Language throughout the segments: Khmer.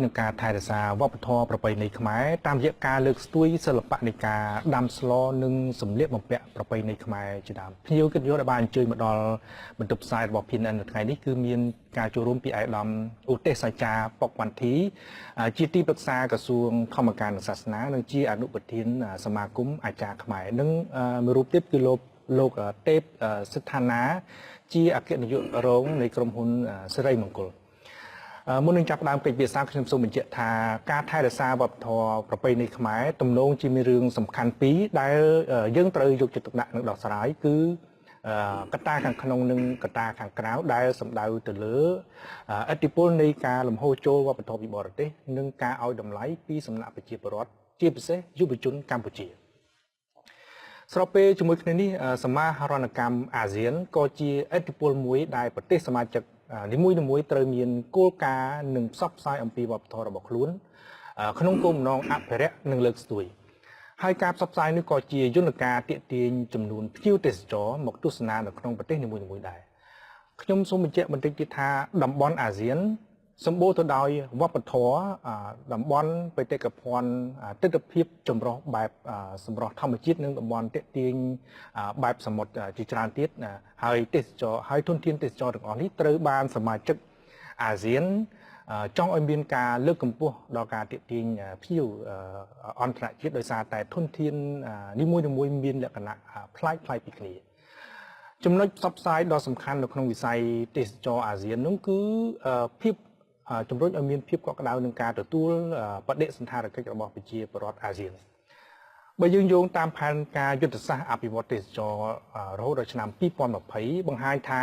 នឹងការថែរក្សាវប្បធម៌ប្រពៃណីខ្មែរតាមរយៈការលើកស្ទួយសិល្បៈនៃការដាំស្លនិងសម្លៀកបំពាក់ប្រពៃណីខ្មែរជាដើមភ្ញៀវកិត្តិយសដែលបានអញ្ជើញមកដល់បន្ទប់ផ្សាយរបស់ PNN នៅថ្ងៃនេះគឺមានការចូលរួមពីឯកឧត្តមឧទ្ទេសអាចារ្យប៉ុកវណ្ណធីជាទីប្រឹក្សាក្រសួងធម្មការនិងសាសនានិងជាអនុប្រធានសមាគមអាចារ្យខ្មែរនិងមួយរូបទៀតគឺលោកទេពសិដ្ឋានាជាអគ្គនាយករងនៃក្រុមហ៊ុនសិរីមង្គលមុននឹងចាប់ផ្ដើមកិច្ចពិភាក្សាខ្ញុំសូមបញ្ជាក់ថាការថែរក្សាវប្បធម៌ប្រពៃណីខ្មែរទំនងជាមានរឿងសំខាន់ពីរដែលយើងត្រូវយកចិត្តទុកដាក់និងដោះស្រាយគឺកត្តាខាងក្នុងនិងកត្តាខាងក្រៅដែលសំដៅទៅលើឥទ្ធិពលនៃការលំហូរចូលវប្បធម៌ពីបរទេសនិងការឲ្យតម្លៃពីសំណាក់ប្រជាពលរដ្ឋជាពិសេសយុវជនកម្ពុជាស្របពេលជាមួយគ្នានេះសមាហរណកម្មអាស៊ានក៏ជាឥទ្ធិពលមួយដែលប្រទេសសមាជិកនីមួយៗត្រូវមានគោលការណ៍និងផ្សព្វផ្សាយអំពីវប្បធម៌របស់ខ្លួនក្នុងគោលបំណងអភិរក្សនិងលើកស្ទួយហើយការផ្សព្វផ្សាយនេះក៏ជាយន្តការទាក់ទាញចំនួនភ្ញៀវទេសចរមកទស្សនានៅក្នុងប្រទេសនីមួយៗដែរខ្ញុំសូមបញ្ជាក់បន្តិចទៀតថាតំបន់អាស៊ានសម្បូរទៅដោយវប្បធម៌តំបន់បេតិកភណ្ឌទិដ្ឋភាពចម្រុះបែបសម្រស់ធម្មជាតិនិងតំបន់ទាក់ទាញបែបសមុទ្រជាច្រើនទៀតហើយទេសចរហើយធនធានទេសចរទាំងអស់នេះត្រូវបានសមាជិកអាស៊ានចង់ឲ្យមានការលើកកម្ពស់ដល់ការទាក់ទាញភ្ញៀវអន្តរជាតិដោយសារតែធនធាននីមួយៗមានលក្ខណៈប្លែកៗពីគ្នាចំណុចផ្សព្វផ្សាយដ៏សំខាន់នៅក្នុងវិស័យទេសចរអាស៊ាននោះគឺភាពជំរុញឲ្យមានភាពកក់ក្ដៅនឹងការទទួលបដិសណ្ឋារកិច្ចរបស់ប្រជាពលរដ្ឋអាស៊ានបើយើងយោងតាមផែនការយុទ្ធសាស្ត្រអភិវឌ្ឍទេសចររហូតដល់ឆ្នាំ2020បង្ហាញថា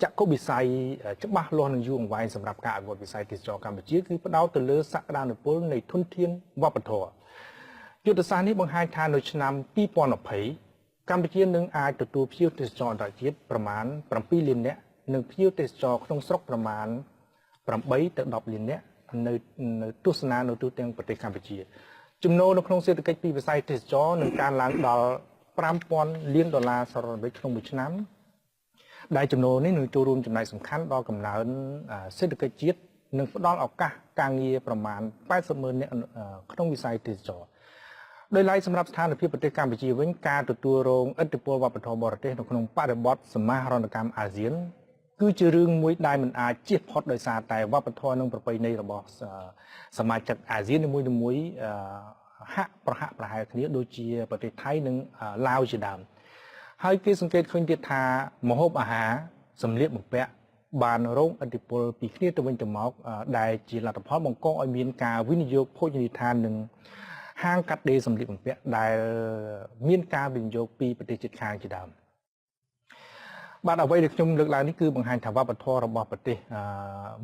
ចក្ខុវិស័យច្បាស់លាស់និងយូរអង្វែងសម្រាប់ការអភិវឌ្ឍវិស័យទេសចរកម្ពុជាគឺផ្ដោតទៅលើសក្តានុពលនៃធនធានវប្បធម៌យុទ្ធសាស្ត្រនេះបង្ហាញថានៅឆ្នាំ2020កម្ពុជានឹងអាចទទួលភ្ញៀវទេសចរអន្តរជាតិប្រមាណ7លាននាក់និងភ្ញៀវទេសចរក្នុងស្រុកប្រមាណ8ទៅ10លាននាក់នៅទស្សនានៅទូទាំងប្រទេសកម្ពុជាចំណូលនៅក្នុងសេដ្ឋកិច្ចពីវិស័យទេសចរនឹងកើនឡើងដល់$5000លានសហរដ្ឋអាមេរិកក្នុងមួយឆ្នាំដែលចំណូលនេះនឹងចូលរួមចំណែកសំខាន់ដល់កំណើនសេដ្ឋកិច្ចជាតិនិងផ្ដល់ឱកាសការងារប្រមាណ80,000នាក់ក្នុងវិស័យទេសចរដោយឡែកសម្រាប់ស្ថានភាពប្រទេសកម្ពុជាវិញការទទួលរងឥទ្ធិពលវប្បធម៌បរទេសនៅក្នុងបរិបទសមាហរណកម្មអាស៊ានគឺជារឿងមួយដែលមិនអាចជៀសផុតដោយសារតែវប្បធម៌និងប្រពៃណីរបស់សមាជិកអាស៊ាននីមួយៗហាក់ប្រហែលគ្នាដូចជាប្រទេសថៃនិងឡាវជាដើមហើយគេសង្កេតឃើញទៀតថាម្ហូបអាហារសម្លៀកបំពាក់បានរងឥទ្ធិពលពីគ្នាទៅវិញទៅមកដែលជាលទ្ធផលបង្កឲ្យមានការវិនិយោគភោជនីយដ្ឋាននិងហាងកាត់ដេរសម្លៀកបំពាក់ដែលមានការវិនិយោគពីប្រទេសជិតខាងជាដើមបាទអ្វីដែលខ្ញុំលើកឡើងនេះគឺបង្ហាញថាវប្បធម៌របស់ប្រទេស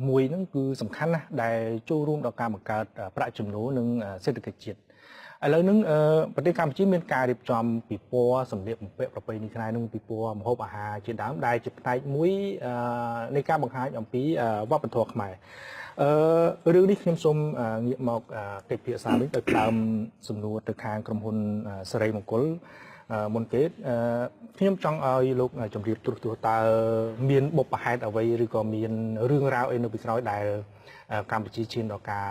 មួយហ្នឹងគឺសំខាន់ណាស់ដែលចូលរួមដល់ការបង្កើតប្រាក់ចំណូលនិងសេដ្ឋកិច្ចជាតិឥឡូវហ្នឹងប្រទេសកម្ពុជាមានការរៀបចំពិព័រណ៍សម្លៀកបំពាក់ប្រពៃណីខ្មែរនិងពិព័រណ៍ម្ហូបអាហារជាដើមដែលជាផ្នែកមួយនៃការបង្ហាញអំពីវប្បធម៌ខ្មែររឿងនេះខ្ញុំសូមងាកមកកិច្ចពិភាក្សាវិញដោយផ្ដើមសំណួរទៅខាងក្រុមហ៊ុនសិរីមង្គលមុនគេខ្ញុំចង់ឲ្យលោកជម្រាបត្រួសត្រាសតើមានបុព្វហេតុអ្វីឬក៏មានរឿងរ៉ាវអីនៅពីក្រោយដែលកម្ពុជាឈានដល់ការ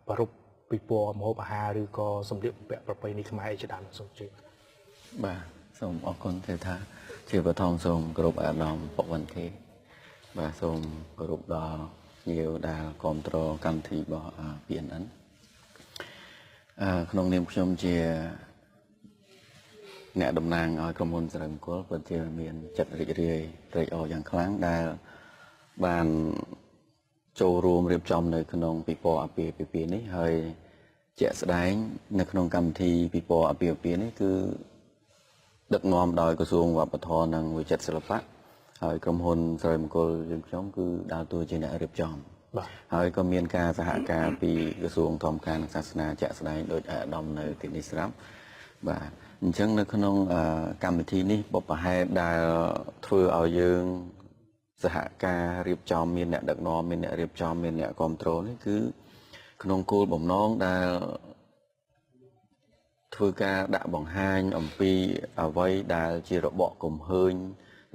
ប្រពៃពិព័រណ៍ម្ហូបអាហារឬក៏សម្លៀកបំពាក់ប្រពៃណីខ្មែរជាដើមសូមជឿបាទសូមអរគុណទេថាជាបឋមសូមគោរពអាដាមប៉ុកវណ្ណធីបាទសូមគោរពដល់ភ្ញៀវដែលគ្រប់គ្រងកម្មវិធីរបស់ PNN ក្នុងនាមខ្ញុំជាអ្នកតំណាងឲ្យក្រុមហ៊ុនសិរីមង្គលពិតជាមានចិត្តរីករាយត្រេកអរយ៉ាងខ្លាំងដែលបានចូលរួមរៀបចំនៅក្នុងពិព័រណ៍អាពាហ៍ពិពាហ៍នេះហើយជាក់ស្ដែងនៅក្នុងកម្មវិធីពិព័រណ៍អាពាហ៍ពិពាហ៍នេះគឺដឹកនាំដោយក្រសួងវប្បធម៌និងវិចិត្រសិល្បៈហើយក្រុមហ៊ុនសិរីមង្គលយើងខ្ញុំគឺដើរតួជាអ្នករៀបចំហើយក៏មានការសហការពីក្រសួងធម្មការនិងសាសនាជាក់ស្ដែងដោយអាដាមនៅទីនេះស្រាប់បាទអញ្ចឹងនៅក្នុងកម្មវិធីនេះបុព្វហេតុដែលធ្វើឲ្យយើងសហការរៀបចំមានអ្នកដឹកនាំមានអ្នករៀបចំមានអ្នកគ្រប់គ្រងនេះគឺក្នុងគោលបំណងដែលធ្វើការដាក់បង្ហាញអំពីអ្វីដែលជារបបកំហើញ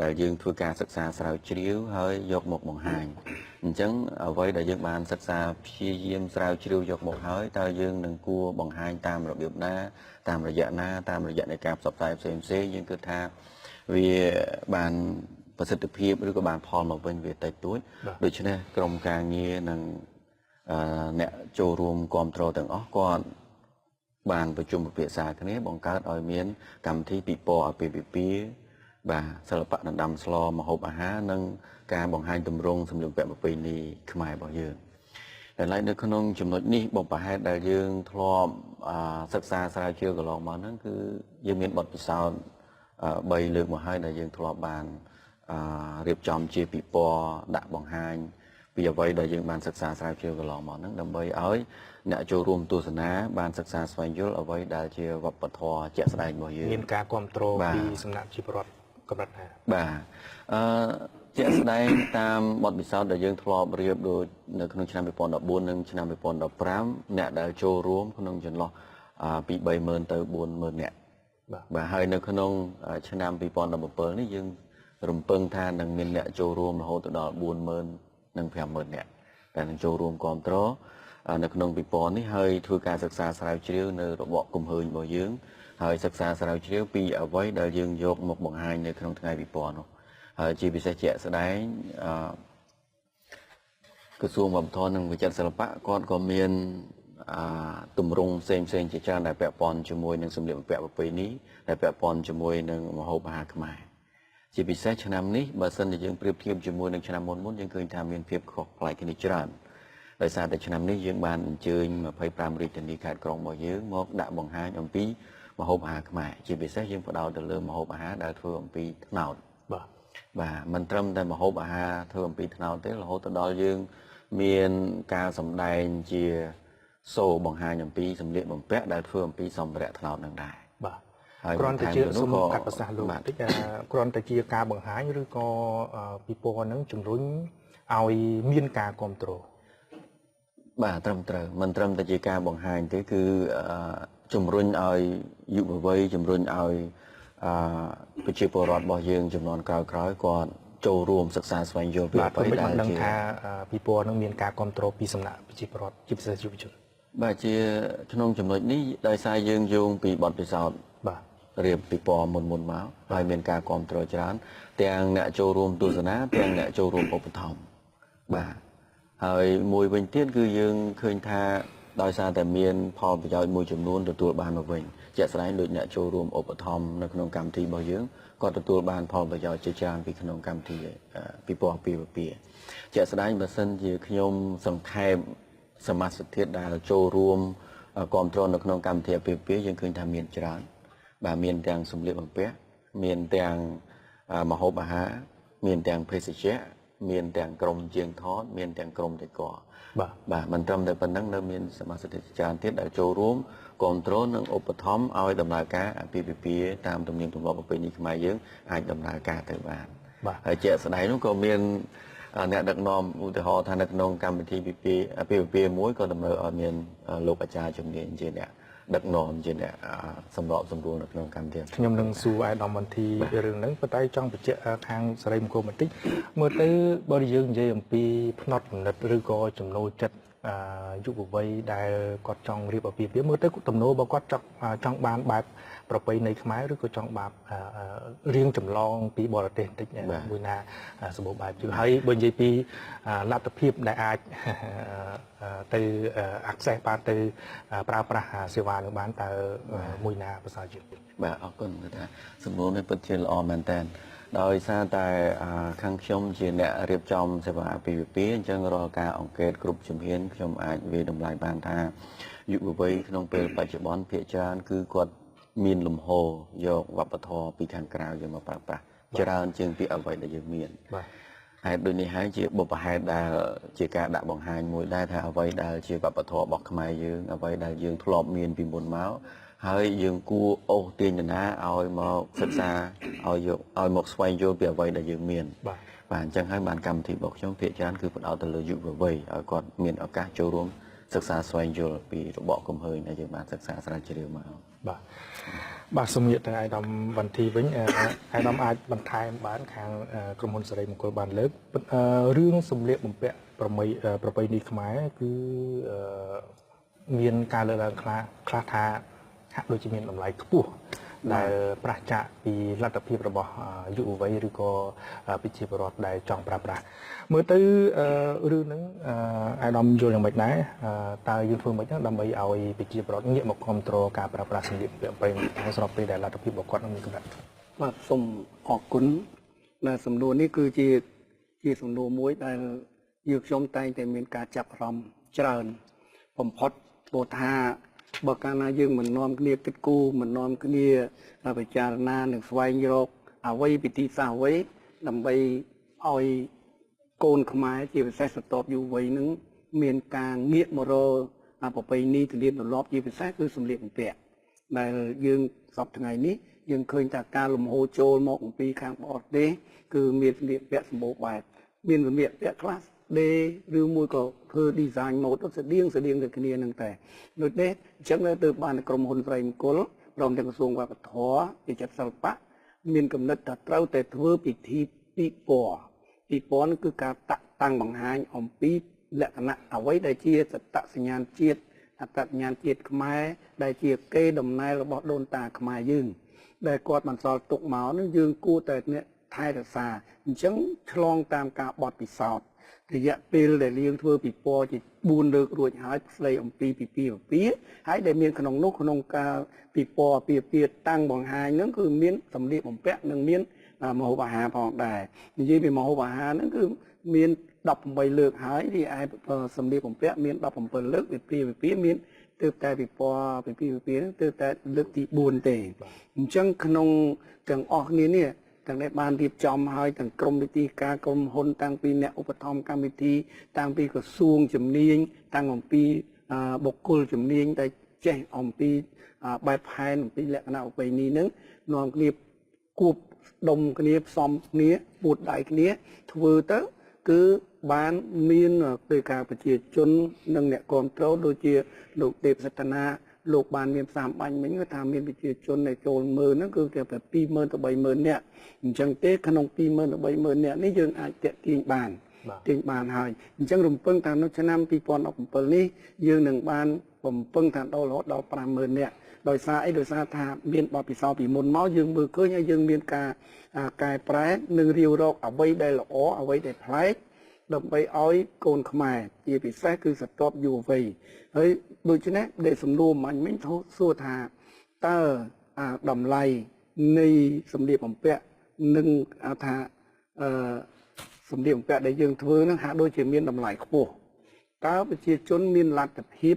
ដែលយើងធ្វើការសិក្សាស្រាវជ្រាវហើយយកមកបង្ហាញអញ្ចឹងអ្វីដែលយើងបានសិក្សាព្យាយាមស្រាវជ្រាវយកមកហើយតើយើងនឹងគួរបង្ហាញតាមរបៀបណាតាមរយៈណាតាមរយៈនៃការផ្សព្វផ្សាយផ្សេងៗយើងគិតថាវាបានប្រសិទ្ធភាពឬក៏បានផលមកវិញវាតិចតួចដូច្នេះក្រុមការងារនិងអ្នកចូលរួមគ្រប់គ្រងទាំងអស់គាត់បានប្រជុំពិភាក្សាគ្នាបង្កើតឲ្យមានកម្មវិធីពិព័រណ៍អាពាហ៍ពិពាហ៍បាទសិល្បៈដណ្ដើមស្លម្ហូបអាហារនិងការបង្ហាញទម្រង់សម្លៀកបំពាក់ប្រពៃណីខ្មែររបស់យើងតែឡើយនៅក្នុងចំណុចនេះបបប្រហែលដែលយើងធ្លាប់សិក្សាស្រាវជ្រាវកន្លងមកហ្នឹងគឺយើងមានបទពិសោធន៍3លើកមកហើយដែលយើងធ្លាប់បានរៀបចំជាពិព័រណ៍ដាក់បង្ហាញពីអ្វីដែលយើងបានសិក្សាស្រាវជ្រាវកន្លងមកហ្នឹងដើម្បីឲ្យអ្នកចូលរួមទស្សនាបានសិក្សាស្វែងយល់អ្វីដែលជាវប្បធម៌ជាក់ស្ដែងរបស់យើងមានការគ្រប់គ្រងពីសំណាក់ជីវរដ្ឋកម្រិតណាបាទជាក់ស្ដែងតាមបទពិសោធន៍ដែលយើងធ្លាប់រៀបដូចនៅក្នុងឆ្នាំ2014និងឆ្នាំ2015អ្នកដែលចូលរួមក្នុងចន្លោះពី30000ទៅ40000នាក់បាទហើយនៅក្នុងឆ្នាំ2017នេះយើងរំពឹងថានឹងមានអ្នកចូលរួមរហូតដល់40000និង50000នាក់ដែលនឹងចូលរួមគ្រប់គ្រងនៅក្នុងពិព័រណ៍នេះហើយធ្វើការសិក្សាស្រាវជ្រាវនៅរបបគំហើញរបស់យើងហើយសិក្សាស្រាវជ្រាវពីអ្វីដែលយើងយកមកបង្ហាញនៅក្នុងថ្ងៃពិព័រណ៍នោះហើយជាពិសេសជាក់ស្ដែងក្រសួងវប្បធម៌និងវិចិត្រសិល្បៈគាត់ក៏មានទម្រង់ផ្សេងជាច្រើនដែលពាក់ព័ន្ធជាមួយនឹងសម្លៀកបំពាក់ប្រពៃណីដែលពាក់ព័ន្ធជាមួយនឹងម្ហូបអាហារខ្មែរជាពិសេសឆ្នាំនេះបើសិនជាយើងប្រៀបធៀបជាមួយនឹងឆ្នាំមុនយើងឃើញថាមានភាពខុសប្លែកគ្នាច្រើនដោយសារតែឆ្នាំនេះយើងបានអញ្ជើញ25រាជធានីខេត្តក្រុងរបស់យើងមកដាក់បង្ហាញអំពីម្ហូបអាហារខ្មែរជាពិសេសយើងផ្ដោតទៅលើម្ហូបអាហារដែលធ្វើអំពីត្នោតបាទមិនត្រឹមតែម្ហូបអាហារធ្វើអំពីត្នោតទេរហូតទៅដល់យើងមានការសម្ដែងជាសូបង្ហាញអំពីសម្លៀកបំពាក់ដែលធ្វើអំពីសម្ភារៈត្នោតនឹងដែរបាទគ្រាន់តែជាសូមកាត់ប្រសាសន៍លោកបន្តិចគ្រាន់តែជាការបង្ហាញឬក៏ពិព័រណ៍នឹងជំរុញឲ្យមានការគ្រប់គ្រងបាទត្រឹមត្រូវមិនត្រឹមតែជាការបង្ហាញទេគឺជំរុញឲ្យយុវវ័យជំរុញឲ្យប្រជាពលរដ្ឋរបស់យើងចំនួនក្រោយៗគាត់ចូលរួមសិក្សាស្វែងយល់ពីអ្វីដែលជាថាពិព័រណ៍នឹងមានការគ្រប់គ្រងពីសំណាក់ប្រជាពលរដ្ឋជាពិសេសយុវជនបាទជាក្នុងចំណុចនេះដោយសារយើងយោងពីបទពិសោធន៍បាទរៀបពិព័រណ៍មុនមកហើយមានការគ្រប់គ្រងច្រើនទាំងអ្នកចូលរួមទស្សនាទាំងអ្នកចូលរួមឧបត្ថម្ភបាទហើយមួយវិញទៀតគឺយើងឃើញថាដោយសារតែមានផលប្រយោជន៍មួយចំនួនទទួលបានមកវិញជាក់ស្ដែងដូចអ្នកចូលរួមឧបត្ថម្ភនៅក្នុងកម្មវិធីរបស់យើងគាត់ទទួលបានផលប្រយោជន៍ជាច្រើនពីក្នុងកម្មវិធីពិព័រណ៍អាពាហ៍ពិពាហ៍ជាក់ស្ដែងបើសិនជាខ្ញុំសង្ខេបសមាជិកធាតុដែលចូលរួមគ្រប់គ្រងនៅក្នុងកម្មវិធីអាពាហ៍ពិពាហ៍យើងឃើញថាមានច្រើនបាទមានទាំងសម្លៀកបំពាក់មានទាំងម្ហូបអាហារមានទាំងភេសជ្ជៈមានទាំងក្រុមជាងថតមានទាំងក្រុមដេកបាទមិនត្រឹមតែប៉ុណ្ណឹងនៅមានសមាជិកច្រើនទៀតដែលចូលរួមគ្រប់គ្រងនិងឧបត្ថម្ភឲ្យដំណើរការអាពាហ៍ពិពាហ៍តាមទំនៀមទម្លាប់ប្រពៃណីខ្មែរយើងអាចដំណើរការទៅបានហើយជាក់ស្ដែងនោះក៏មានអ្នកដឹកនាំឧទាហរណ៍ថានៅក្នុងកម្មវិធីអាពាហ៍ពិពាហ៍មួយក៏តម្រូវឲ្យមានលោកអាចារ្យជំនាញជាអ្នកដឹកនាំជាអ្នកសម្របសម្រួលនៅក្នុងកម្មវិធីខ្ញុំនឹងសួរអាយដាមមន្ទីរឿងហ្នឹងប៉ុន្តែចង់បញ្ជាក់ខាងសេរីមង្គលបន្តិចមើលទៅបើយើងនិយាយអំពីផ្នត់គំនិតឬក៏ចំណូលចិត្តយុវវ័យដែលគាត់ចង់រៀបអាពាហ៍ពិពាហ៍មើលទៅទំនោររបស់គាត់ចង់បានបែបប្រពៃណីខ្មែរឬក៏ចង់បានរៀងចម្លងពីបរទេសបន្តិចមួយណាសម្បូរបែបជួយហើយបើនិយាយពីលទ្ធភាពដែលអាចទៅ access បានទៅប្រើប្រាស់សេវានឹងបានតើមួយណាប្រសើរជាងបាទអរគុណថាសំណួរនេះពិតជាល្អមែនតើដោយសារតែខាងខ្ញុំជាអ្នករៀបចំសេវាអាពាហ៍ពិពាហ៍អញ្ចឹងរាល់ការអង្កេតគ្រប់ជំហានខ្ញុំអាចវាតម្លៃបានថាយុវវ័យក្នុងពេលបច្ចុប្បន្នភាគច្រើនគឺគាត់មានលំហយកវប្បធម៌ពីខាងក្រៅយកមកប្រើប្រាស់ច្រើនជាងពីអ្វីដែលយើងមានបាទហេតុដូចនេះហើយជាបុព្វហេតុដែលជាការដាក់បង្ហាញមួយដែរថាអ្វីដែលជាវប្បធម៌របស់ខ្មែរយើងអ្វីដែលយើងធ្លាប់មានពីមុនមកហើយយើងគួរអូសទាញណាឲ្យមកសិក្សាឲ្យមកស្វែងយល់ពីអ្វីដែលយើងមានបាទអញ្ចឹងហើយបានកម្មវិធីរបស់ខ្ញុំភាគច្រើនគឺផ្ដោតទៅលើយុវវ័យឲ្យគាត់មានឱកាសចូលរួមសិក្សាស្វែងយល់ពីរបបកំហើញដែលយើងបានសិក្សាស្រាវជ្រាវមក បាទបាទសូមនិយាយទៅអាយដាមវន្ធីវិញអាយដាមអាចបន្ថែមបានខាងក្រុមហ៊ុនសេរីមង្គលបានលើករឿងសម្លៀកបំពាក់ប្រពៃណីខ្មែរគឺមានការលើកឡើងខ្លះថាហាក់ដូចជាមានតម្លៃខ្ពស់ដែលប្រឆាចពីលទ្ធភាពរបស់យុវវ័យឬក៏ប្រជាពលរដ្ឋដែលចង់ប្រើប្រាស់មើលទៅរឿងហ្នឹងអាយដាមយល់យ៉ាងម៉េចដែរតើយើងធ្វើម៉េចហ្នឹងដើម្បីឲ្យប្រជាពលរដ្ឋងាកមកគ្រប់គ្រងការប្រើប្រាស់សម្លៀកបំពាក់ប្រពៃណីខ្មែរស្របពេលដែលលទ្ធភាពរបស់គាត់នឹងមានកម្រិតបាទសូមអរគុណដែលសំណួរនេះគឺជាសំណួរមួយដែលយើងខ្ញុំតែងតែមានការចាប់អារម្មណ៍ច្រើនបំផុតព្រោះថាបើកាលណាយើងមិននាំគ្នាគិតគូរមិននាំគ្នាពិចារណានិងស្វែងរកអ្វីពិធីសាស្ត្រអ្វីដើម្បីឲ្យកូនខ្មែរជាពិសេសស្រទាប់យុវវ័យនឹងមានការងាកមករកប្រពៃណីទំនៀមទម្លាប់ជាពិសេសគឺសម្លៀកបំពាក់ដែលយើងសពថ្ងៃនេះយើងឃើញថាការលំហូរចូលមកអំពីខាងបរទេសគឺមានសម្លៀកបំពាក់សម្បូរបែបមានសម្លៀកបំពាក់ខ្លះដេឬមួយក៏ធ្វើ design mode ស្តៀងទៅគ្នានឹងតែដូចនេះអញ្ចឹងទៅបានក្រុមហ៊ុនស្រីមង្គលព្រមទាំងក្រសួងវប្បធម៌ជាចិត្តសិល្បៈមានកំណត់ថាត្រូវតែធ្វើពិធីពិព័រណ៍នោះគឺការតាំងបង្ហាញអំពីលក្ខណៈអ្វីដែលជាសត្តសញ្ញាណជាតិអត្តសញ្ញាណជាតិខ្មែរដែលជាកេរដំណែលរបស់ដូនតាខ្មែរយើងដែលគាត់បានសល់ទុកមកនោះយើងគួរតែថែរក្សាអញ្ចឹងឆ្លងតាមការបត់ពិសោធន៍រយៈពេលដែលយើងធ្វើពិព័រណ៍ជា4លើករួចហើយស្ដីអំពីពិពាហើយដែលមានក្នុងនោះក្នុងការពិព័រណ៍ពីតាំងបង្ហាញហ្នឹងគឺមានសម្លៀកបំពាក់និងមានម្ហូបអាហារផងដែរនិយាយពីម្ហូបអាហារហ្នឹងគឺមាន18លើកហើយរីឯសម្លៀកបំពាក់មាន17លើកវិពាមានទើបតែពិព័រណ៍វិពាហ្នឹងទើបតែលើកទី4ទេអញ្ចឹងក្នុងទាំងអស់គ្នានេះទាំងដែលបានរៀបចំហើយទាំងក្រមវិធីការក្រុមហ៊ុនតាំងពីអ្នកឧបត្ថម្ភកម្មវិធីតាំងពីក្រសួងជំនាញតាំងអំពីបុគ្គលជំនាញដែលចេះអំពីបែបផែនអំពីលក្ខណៈប្រពៃណីហ្នឹងនាំគ្នាគួបដុំគ្នាផ្សំគ្នាពួតដៃគ្នាធ្វើទៅគឺបានមានពេលការប្រជាជននិងអ្នកគ្រប់គ្រងដូចជាលោកទេពសតនាលោកបានមានផ្សាមបាញ់មិញគឺថាមានប្រជាជនដែលចូលមើលហ្នឹងគឺតែ20000ទៅ30000នាក់អញ្ចឹងទេក្នុង20000ទៅ30000នាក់នេះយើងអាចទាក់ទាញបានហើយអញ្ចឹងរំពឹងថានៅឆ្នាំ2017នេះយើងនឹងបានរំពឹងថាដល់រហូតដល់50000នាក់ដោយសារអីដោយសារថាមានបទពិសោធន៍ពីមុនមកយើងមើលឃើញហើយយើងមានការកែប្រែនិងរាវរកអ្វីដែលល្អអ្វីដែលប្លែកដើម្បីឲ្យកូនខ្មែរជាពិសេសគឺស្រទាប់យុវវ័យហើយដូច្នេះដែលសំណួរមិញសួរថាតើតម្លៃនៃសម្លៀកបំពាក់និងថាសម្លៀកបំពាក់ដែលយើងធ្វើហ្នឹងហាក់ដូចជាមានតម្លៃខ្ពស់តើប្រជាជនមានលទ្ធភាព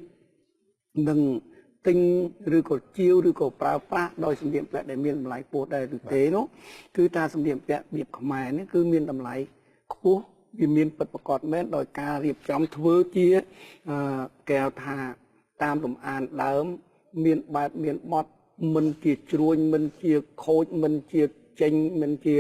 នឹងទិញឬក៏ជាវឬក៏ប្រើប្រាស់ដោយសម្លៀកបំពាក់ដែលមានតម្លៃខ្ពស់ដែរឬទេនោះគឺថាសម្លៀកបំពាក់របៀបខ្មែរនេះគឺមានតម្លៃខ្ពស់វាមានពិតប្រាកដមែនដោយការរៀបចំធ្វើជាកែថាតាមលំអានដើមមានបែបមានបត់មិនជាជ្រួញមិនជាខូចមិនជាចេញមិនជា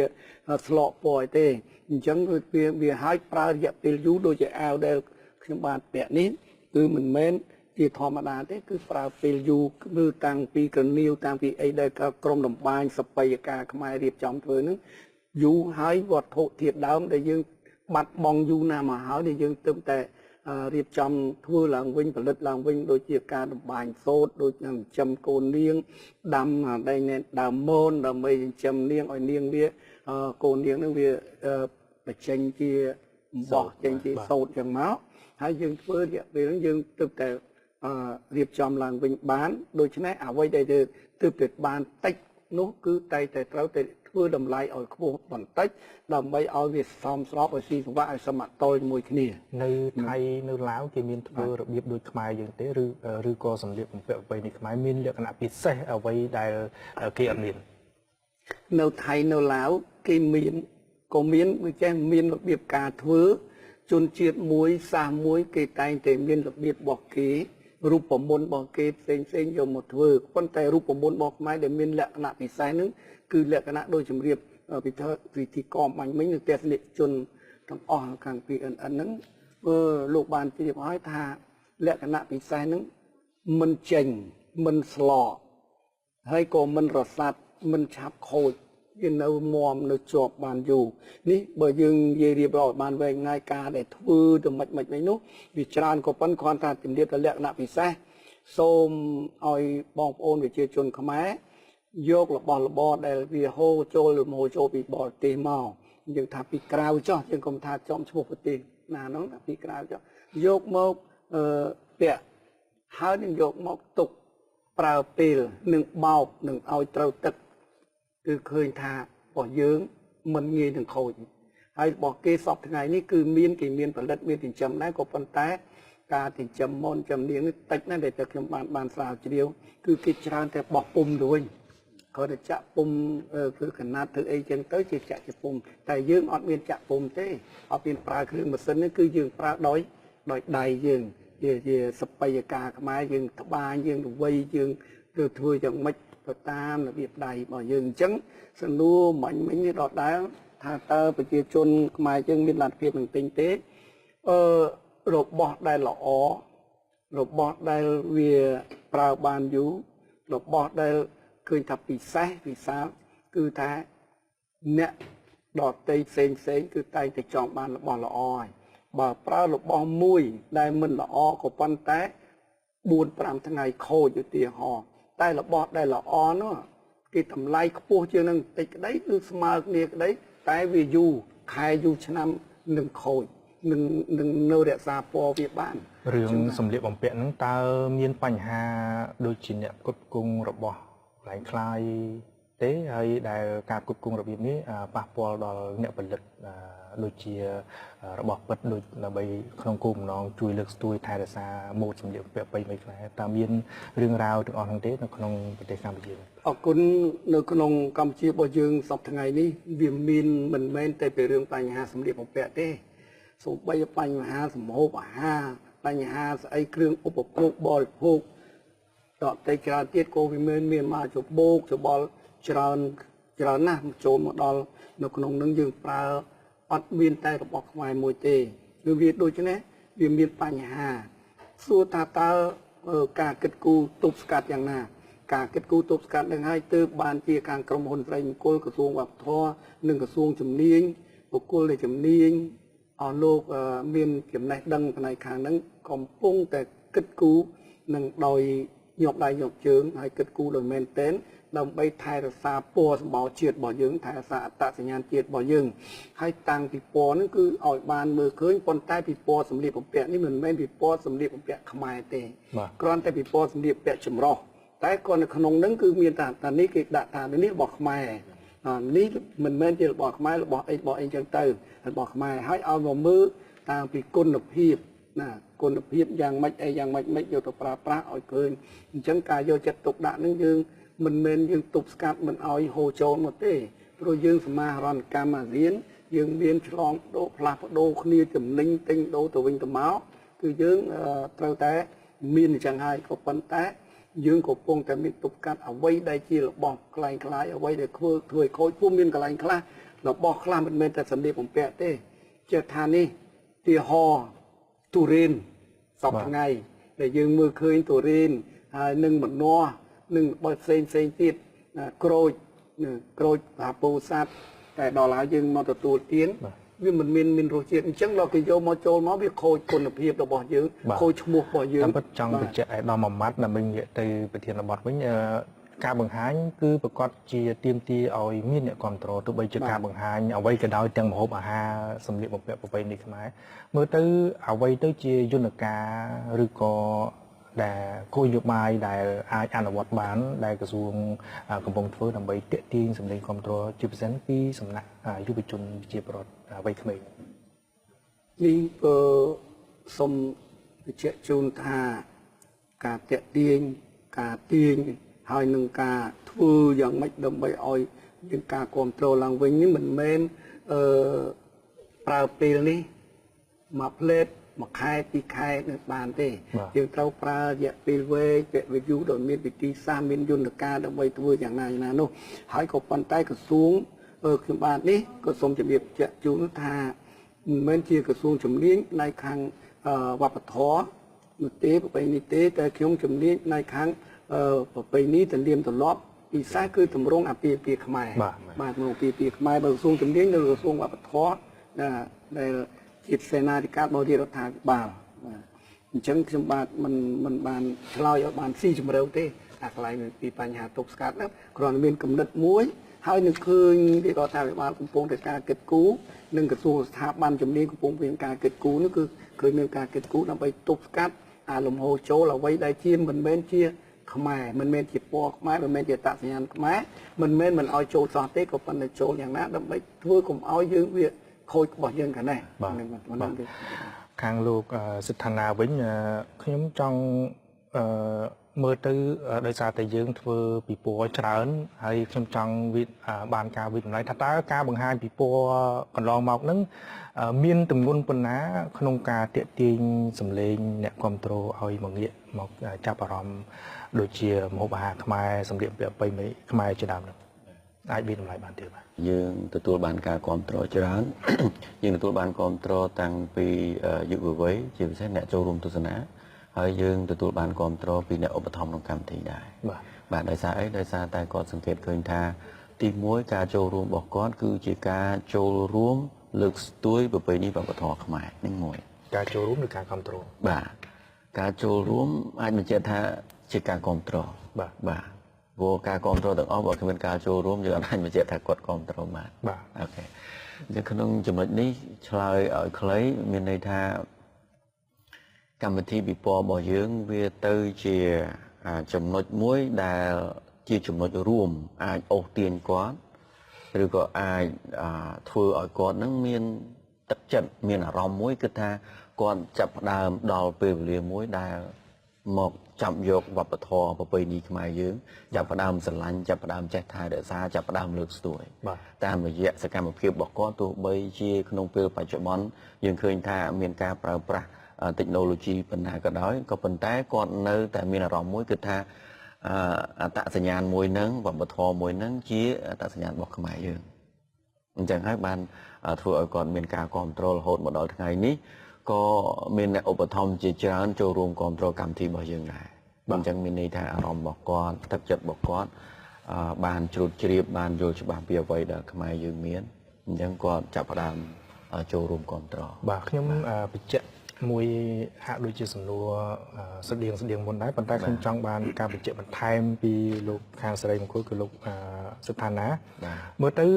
ស្លកពណ៌អីទេអញ្ចឹងគឺវាឲ្យប្រើរយៈពេលយូរដូចជាអាវដែលខ្ញុំបានពាក់នេះគឺមិនមែនជាធម្មតាទេគឺប្រើពេលយូរគឺតាំងពីក្រនីវតាំងពីអីដែលក្រុមដំបានសបយការខ្មែររៀបចំធ្វើហ្នឹងយូរហើយវត្ថុធាតុដើមដែលយើងបាត់បង់យូរណាស់មកហើយដែលយើងទើបតែរៀបចំធ្វើឡើងវិញផលិតឡើងវិញដូចជាការដំបាញសូត្រដូចចិញ្ចឹមកូននាងដាំដែលដើមមនដើម្បីចិញ្ចឹមនាងឲ្យនាងវាកូននាងនឹងវាបញ្ចេញជាបោះចេញជាសូត្រចឹងមកហើយយើងធ្វើរយៈពេលហ្នឹងយើងទើបតែរៀបចំឡើងវិញបានដូច្នេះអ្វីដែលទើបតែបានតិចនោះគឺតែត្រូវតែធ្វើតម្លៃឲ្យខ្ពស់បន្តិចដើម្បីឲ្យវាសមស្របឲ្យស៊ីសង្វាក់ឲ្យសមតុល្យជាមួយគ្នានៅថៃនៅឡាវគេមានធ្វើរបៀបដូចខ្មែរយើងទេឬក៏សម្លៀកបំពាក់ប្រពៃណីខ្មែរមានលក្ខណៈពិសេសអ្វីដែលគេអត់មាននៅថៃនៅឡាវគេមានក៏មានវាចេះមានរបៀបការធ្វើជនជាតិមួយសាសមួយគេតែងតែមានរបៀបរបស់គេរូបមន្តរបស់គេផ្សេងយកមកធ្វើប៉ុន្តែរូបមន្តរបស់ខ្មែរដែលមានលក្ខណៈពិសេសហ្នឹងគឺលក្ខណៈដូចជំរាបវិធីកមបាញ់មិញនឹងទស្សនិកជនទាំងអស់ខាង PNN ហ្នឹងលោកបានជ្រាបហើយថាលក្ខណៈពិសេសហ្នឹងមិនចេញមិនស្ល ហើយក៏មិនរសាត់មិនឆាប់ខូចវានៅមមនៅជាប់បានយូរនេះបើយើងនិយាយរៀបរាប់បានវែងថ្ងៃការដែលធ្វើទៅមិនវិញនោះវាច្រើនក៏ប៉ុន្តែគ្រាន់តែជំរាបទៅលក្ខណៈពិសេសសូមឲ្យបងប្អូនប្រជាជនខ្មែរយករបស់របរដែលវាហូរចូលពីបរទេសមកយើងថាពីក្រៅចោះយើងកុំថាចំឈ្មោះប្រទេសណានោះថាពីក្រៅចោះយកមកពាក់ហើយនឹងយកមកទុកប្រើពេលនឹងបោកនឹងឲ្យត្រូវទឹកគឺឃើញថារបស់យើងមិនងាយនឹងខូចហើយរបស់គេសពថ្ងៃនេះគឺគេមានផលិតមានចិញ្ចឹមដែរក៏ប៉ុន្តែការចិញ្ចឹមមនចំនួននេះតិចណាស់ដែលតែខ្ញុំបានស្រាវជ្រាវគឺគេច្រើនតែបោះពុំទៅវិញគាត់ទៅចាក់ពុំគឺកណាត់ធ្វើអីចឹងទៅជាចាក់ជាពុំតែយើងអត់មានចាក់ពុំទេអត់មានប្រើគ្រឿងម៉ាស៊ីននេះគឺយើងប្រើដោយដៃយើងជាសបៃការខ្មែរយើងត្បាញយើងទៅវៃយើងទៅធ្វើយ៉ាងម៉េចទៅតាមរបៀបដៃរបស់យើងអញ្ចឹងសំណួរមិញនេះដដែលថាតើប្រជាជនខ្មែរយើងមានលទ្ធភាពនឹងទិញទេរបស់ដែលល្អរបស់ដែលវាប្រើបានយូររបស់ដែលឃើញថាពិសេសវិសាលគឺថាអ្នកដតីផ្សេងគឺតែងតែចង់បានរបស់ល្អហើយបើប្រើរបស់មួយដែលមិនល្អក៏ប៉ុន្តែ4-5ថ្ងៃខូចឧទាហរណ៍តែរបស់ដែលល្អនោះគេតម្លៃខ្ពស់ជាងនឹងបន្តិចក្តីគឺស្មើគ្នាក្តីតែវាយូរខែយូរឆ្នាំនឹងខូចនឹងនៅរក្សាពណ៌វាបានរឿងសម្លៀកបំពាក់ហ្នឹងតើមានបញ្ហាដូចជាអ្នកផ្គត់ផ្គង់របស់កន្លែងខ្លាយទេហើយដែលការផ្គត់ផ្គង់របៀបនេះប៉ះពាល់ដល់អ្នកផលិតដូចជារបស់ពិតដូចដើម្បីក្នុងគោលបំណងជួយលើកស្ទួយថែរក្សាម៉ូដសម្លៀកបំពាក់ប្រពៃណីខ្មែរតើមានរឿងរ៉ាវទាំងអស់ហ្នឹងទេនៅក្នុងប្រទេសកម្ពុជាអរគុណនៅក្នុងកម្ពុជារបស់យើងសប្តាហ៍ថ្ងៃនេះវាមានមិនមែនតែពីរឿងបញ្ហាសម្លៀកបំពាក់ទេសូម្បីបញ្ហាសម្ហូបអាហារបញ្ហាស្អីគ្រឿងឧបភោគបរិភោគតតែច្រើនទៀតក៏វាមានមកច្បោកច្បល់ច្រើនណាស់ចូលមកដល់នៅក្នុងនឹងយើងប្រើអត់មានតែរបស់ខ្មែរមួយទេគឺវាដូចនេះវាមានបញ្ហាសួរថាតើការគិតគូរទប់ស្កាត់យ៉ាងណាការគិតគូរទប់ស្កាត់នឹងហើយទើបបានជាការក្រុមហ៊ុនស្រីមង្គលក្រសួងវប្បធម៌និងក្រសួងជំនាញបុគ្គលដែលជំនាញអស់លោកមានចំណេះដឹងផ្នែកខាងហ្នឹងកំពុងតែគិតគូរនឹងដោយញាប់ដៃញាប់ជើងហើយគិតគូរដោយមែនទែនដើម្បីថែរក្សាពណ៌សម្បោជាតិរបស់យើងថែរក្សាអត្តសញ្ញាណជាតិរបស់យើងហើយតាំងពីពណ៌ហ្នឹងគឺឲ្យបានមើលឃើញប៉ុន្តែពីពណ៌សម្លៀកបំពាក់នេះមិនមែនពីពណ៌សម្លៀកបំពាក់ខ្មែរទេគ្រាន់តែពីពណ៌សម្លៀកបំពាក់ចម្រុះតែគាត់នៅក្នុងហ្នឹងគឺមានថានេះគេដាក់ថានេះរបស់ខ្មែរនេះមិនមែនជារបស់ខ្មែររបស់អីចឹងទៅរបស់ខ្មែរហើយឲ្យមកមើលតាំងពីគុណភាពណាគុណភាពយ៉ាងម៉េចអីយ៉ាងម៉េចយកទៅប្រើប្រាស់ឲ្យឃើញអញ្ចឹងការយកចិត្តទុកដាក់ហ្នឹងយើងមិនមែនយើងទប់ស្កាត់មិនឲ្យហូរចូលមកទេព្រោះយើងសមាហរណកម្មអាស៊ានយើងមានឆ្លងដូរផ្លាស់ប្ដូរគ្នាចំណេញទិញដូរទៅវិញទៅមកគឺយើងត្រូវតែមានអញ្ចឹងហើយក៏ប៉ុន្តែយើងកំពុងតែមានទប់ស្កាត់អ្វីដែលជារបស់คล้ายអ្វីដែលធ្វើឲ្យខូចពុំមានកន្លែងខ្លះរបស់ខ្លះមិនមែនតែសម្លៀកបំពាក់ទេជាថានេះទីហោទូរេនសពថ្ងៃដែលយើងមើលឃើញទូរេនហើយនឹងម្នាស់នឹងបើផ្សេងទៀតក្រូចថាពោធិ៍សាត់តែដល់ហើយយើងមកទទួលទានវាមិនមានរសជាតិអញ្ចឹងដល់គេយកមកចូលមកវាខូចគុណភាពរបស់យើងខូចឈ្មោះរបស់យើងតែពិតចង់បញ្ជាក់ឲ្យដល់មួយម៉ាត់ដើម្បីងាកទៅប្រធានបទវិញការបង្ហាញគឺប្រកាសជាទាមទារឲ្យមានអ្នកគ្រប់គ្រងទោះបីជាការបង្ហាញអ្វីក៏ដោយទាំងម្ហូបអាហារសម្លៀកបំពាក់ប្រពៃណីខ្មែរមើលទៅអ្វីទៅជាយន្តការឬក៏ដែលគោលនយោបាយដែលអាចអនុវត្តបានដែលក្រសួងកំពុងធ្វើដើម្បីទាក់ទាញសម្លេងគ្រប់គ្រងជាពិសេសពីសំណាក់យុវជនជាប្រវត្តិវ័យក្មេងនេះសូមបញ្ជាក់ជូនថាការទាក់ទាញការទាញហើយនឹងការធ្វើយ៉ាងម៉េចដើម្បីឲ្យយើងការគ្រប់គ្រងឡើងវិញនេះមិនមែនប្រើពេលនេះមួយផ្លេតមួយខែពីរខែនឹងបានទេយើងត្រូវប្រើរយៈពេលវែងវាយូរដោយមានវិធីសាស្ត្រមានយន្តការដើម្បីធ្វើយ៉ាងណានោះហើយក៏ប៉ុន្តែក្រសួងខ្ញុំបាទនេះក៏សូមជម្រាបជូនថាមិនមែនជាក្រសួងជំនាញផ្នែកខាងវប្បធម៌នោះទេប្រពៃណីទេតែខ្ញុំជំនាញផ្នែកខាងប្រពៃណីទន្លៀមទម្លាប់ ពីសាគឺទម្រង់អាពាហ៍ពិពាហ៍ខ្មែរបាទទម្រង់អាពាហ៍ពិពាហ៍ខ្មែរបើក្រសួងជំនាញនៅក្រសួងវប្បធម៌ដែលជាសេនាធិការបរិយារដ្ឋាភិបាលបាទអញ្ចឹងខ្ញុំបាទមិនបានឆ្លើយឲ្យបានស៊ីជម្រៅទេអាកន្លែងពីបញ្ហាទប់ស្កាត់ហ្នឹងគ្រាន់តែមានគំនិតមួយហើយនឹងឃើញរាជរដ្ឋាភិបាលកំពុងតែការគិតគូរនិងក្រសួងស្ថាប័នជំនាញកំពុងមានការគិតគូរនោះគឺឃើញមានការគិតគូរដើម្បីទប់ស្កាត់អាលំហូរចូលអ្វីដែលជាមិនមែនជាខ្មែរមិនមែនជាពណ៌ខ្មែរមិនមែនជាអត្តសញ្ញាណខ្មែរមិនមែនមិនឲ្យចូលសោះទេក៏ប៉ុន្តែចូលយ៉ាងណាដើម្បីធ្វើកុំឲ្យយើងវាខូចរបស់យើងកាណេះខាងលោកសិដ្ឋានាវិញខ្ញុំចង់មើលទៅដោយសារតែយើងធ្វើពិព័រណ៍ច្រើនហើយខ្ញុំចង់បានការវិតម្លៃថាតើការបង្ហាញពិព័រណ៍កន្លងមកហ្នឹងមានទម្ងន់ប៉ុណ្ណាក្នុងការទាក់ទាញសម្លេងអ្នកគ្រប់គ្រងឲ្យមកងាកមកចាប់អារម្មណ៍ដូចជាម្ហូបអាហារខ្មែរសម្លៀកបំពាក់ប្រពៃណីខ្មែរជាដើមហ្នឹងអាចវិតម្លៃបានទេបាទយើងទទួលបានការគ្រប់គ្រងច្រើន យើងទទួលបានគ្រប់គ្រងតាំងពីយុវវ័យជាពិសេសអ្នកចូលរួមទស្សនាហើយយើងទទួលបានគ្រប់គ្រងពីអ្នកឧបត្ថម្ភក្នុងកម្មវិធីដែរបាទដោយសារអីដោយសារតែគាត់សង្កេតឃើញថាទី1ការចូលរួមរបស់គាត់គឺជាការចូលរួមលើកស្ទួយប្រពៃណីវប្បធម៌ខ្មែរនេះមួយការចូលរួមឬការគ្រប់គ្រងបាទការចូលរួមអាចបញ្ជាក់ថាជាការគ្រប់គ្រងបាទព្រោះការគ្រប់គ្រងទាំងអស់បើគ្មានការចូលរួមយើងអាចបញ្ជាក់ថាគាត់គ្រប់គ្រងបានបាទអូខេនៅក្នុងចំណុចនេះឆ្លើយឲ្យខ្លីមានន័យថាកម្មវិធីពិព័រណ៍របស់យើងវាទៅជាចំណុចមួយដែលជាចំណុចរួមអាចអូសទាញគាត់ឬក៏អាចធ្វើឲ្យគាត់នឹងមានទឹកចិត្តមានអារម្មណ៍មួយគឺថាគាត់ចាប់ផ្ដើមដល់ពេលវេលាមួយដែលមកចាប់យកវប្បធម៌ប្រពៃណីខ្មែរយើងចាប់ផ្ដើមស្រឡាញ់ចាប់ផ្ដើមចេះថែរក្សាចាប់ផ្ដើមលើកស្ទួយតាមរយៈសកម្មភាពរបស់គាត់ទោះបីជាក្នុងពេលបច្ចុប្បន្នយើងឃើញថាមានការប្រើប្រាស់technology បណ្ណាក៏ដោយក៏ប៉ុន្តែគាត់នៅតែមានអារម្មណ៍មួយគឺថាអត្តសញ្ញាណមួយហ្នឹងវប្បធម៌មួយហ្នឹងជាអត្តសញ្ញាណរបស់ខ្មែរយើងអញ្ចឹងហើយបានធ្វើឲ្យគាត់មានការគ្រប់គ្រងរហូតមកដល់ថ្ងៃនេះក៏មានអ្នកឧបត្ថម្ភជាច្រើនចូលរួមគ្រប់គ្រងកម្មវិធីរបស់យើងដែរអញ្ចឹងមានន័យថាអារម្មណ៍របស់គាត់ទឹកចិត្តរបស់គាត់បានជ្រួតជ្រាបបានយល់ច្បាស់ពីអ្វីដែលខ្មែរយើងមានអញ្ចឹងគាត់ចាប់ផ្ដើមចូលរួមគ្រប់គ្រងបាទខ្ញុំបញ្ជាក់មួយហាក់ដូចជាសំណួរស្តៀងមុនដែរប៉ុន្តែខ្ញុំចង់បានការបញ្ជាក់បន្ថែមពីលោកខាងសេរីមង្គលគឺលោកសិដ្ឋានាមើលទៅឥ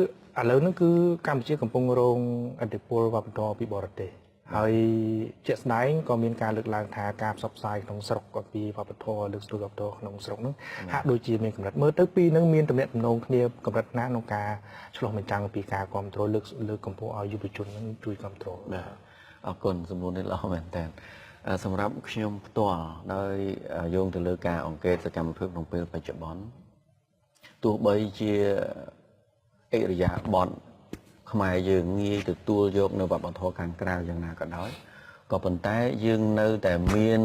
ឡូវហ្នឹងគឺកម្ពុជាកំពុងរងឥទ្ធិពលវប្បធម៌ពីបរទេសហើយជាក់ស្ដែងក៏មានការលើកឡើងថាការផ្សព្វផ្សាយក្នុងស្រុកក៏ពីវប្បធម៌លើកស្ទួយវប្បធម៌ក្នុងស្រុកហ្នឹងហាក់ដូចជាមានកម្រិតមើលទៅពីហ្នឹងមានទំនាក់ទំនងគ្នាកម្រិតណាក្នុងការឆ្លុះបញ្ចាំងពីការគ្រប់គ្រងលើកកម្ពស់ឲ្យយុវជនហ្នឹងជួយគ្រប់គ្រងអរគុណសំណួរនេះល្អមែនតើសម្រាប់ខ្ញុំផ្ទាល់ដោយយោងទៅលើការអង្កេតសកម្មភាពក្នុងពេលបច្ចុប្បន្នទោះបីជាអិរិយាបថខ្មែរយើងងាយទទួលយកនៅវប្បធម៌ខាងក្រៅយ៉ាងណាក៏ដោយក៏ប៉ុន្តែយើងនៅតែមាន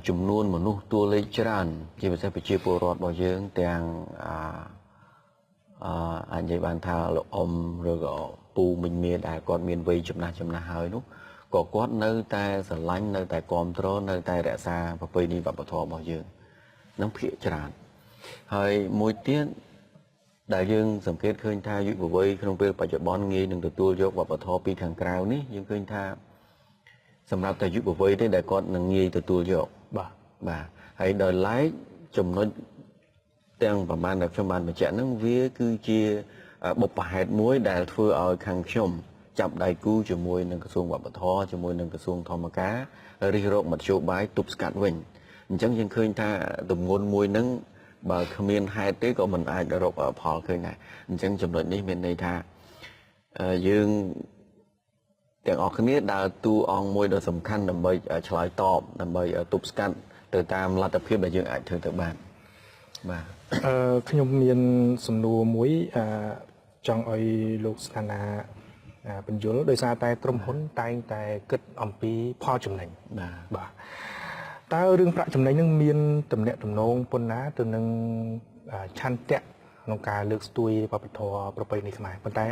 ចំនួនមនុស្សតួលេខច្រើនជាពិសេសប្រជាពលរដ្ឋរបស់យើងទាំងអាចនិយាយបានថាលោកអ៊ំឬក៏ពូមិញមាដែលគាត់មានវ័យចំណាស់ហើយនោះក៏គាត់នៅតែស្រឡាញ់នៅតែគ្រប់គ្រងនៅតែរក្សាប្រពៃណីវប្បធម៌របស់យើងនឹងភាគច្រើនហើយមួយទៀតដែលយើងសង្កេតឃើញថាយុវវ័យក្នុងពេលបច្ចុប្បន្នងាយនឹងទទួលយកវប្បធម៌ពីខាងក្រៅនេះយើងឃើញថាសម្រាប់តែយុវវ័យទេដែលគាត់នឹងងាយទទួលយកបាទហើយដោយឡែកចំណុចទាំងប្រមាណដែលខ្ញុំបានបញ្ជាក់ហ្នឹងវាគឺជាបុព្វហេតុមួយដែលធ្វើឲ្យខាងខ្ញុំចាប់ដៃគូជាមួយនឹងក្រសួងវប្បធម៌ជាមួយនឹងក្រសួងធម្មការរិះរកមធ្យោបាយទប់ស្កាត់វិញអញ្ចឹងយើងឃើញថាទម្ងន់មួយហ្នឹងបើគ្មានហេតុទេក៏មិនអាចរកផលឃើញដែរអញ្ចឹងចំណុចនេះមានន័យថាយើងទាំងអស់គ្នាដើរតួអង្គមួយដ៏សំខាន់ដើម្បីឆ្លើយតបដើម្បីទប់ស្កាត់ទៅតាមលទ្ធភាពដែលយើងអាចធ្វើទៅបានបាទខ្ញុំមានសំណួរមួយចង់ឲ្យលោកស្ថានាបញ្យល់ដោយសារតែក្រុមហ៊ុនតែងតែគិតអំពីផលចំណេញបាទតើរឿងប្រាក់ចំណេញនឹងមានទំនាក់ទំនងប៉ុណ្ណាទៅនឹងឆន្ទៈក្នុងការលើកស្ទួយវប្បធម៌ប្រពៃណីខ្មែរប៉ុន្តែ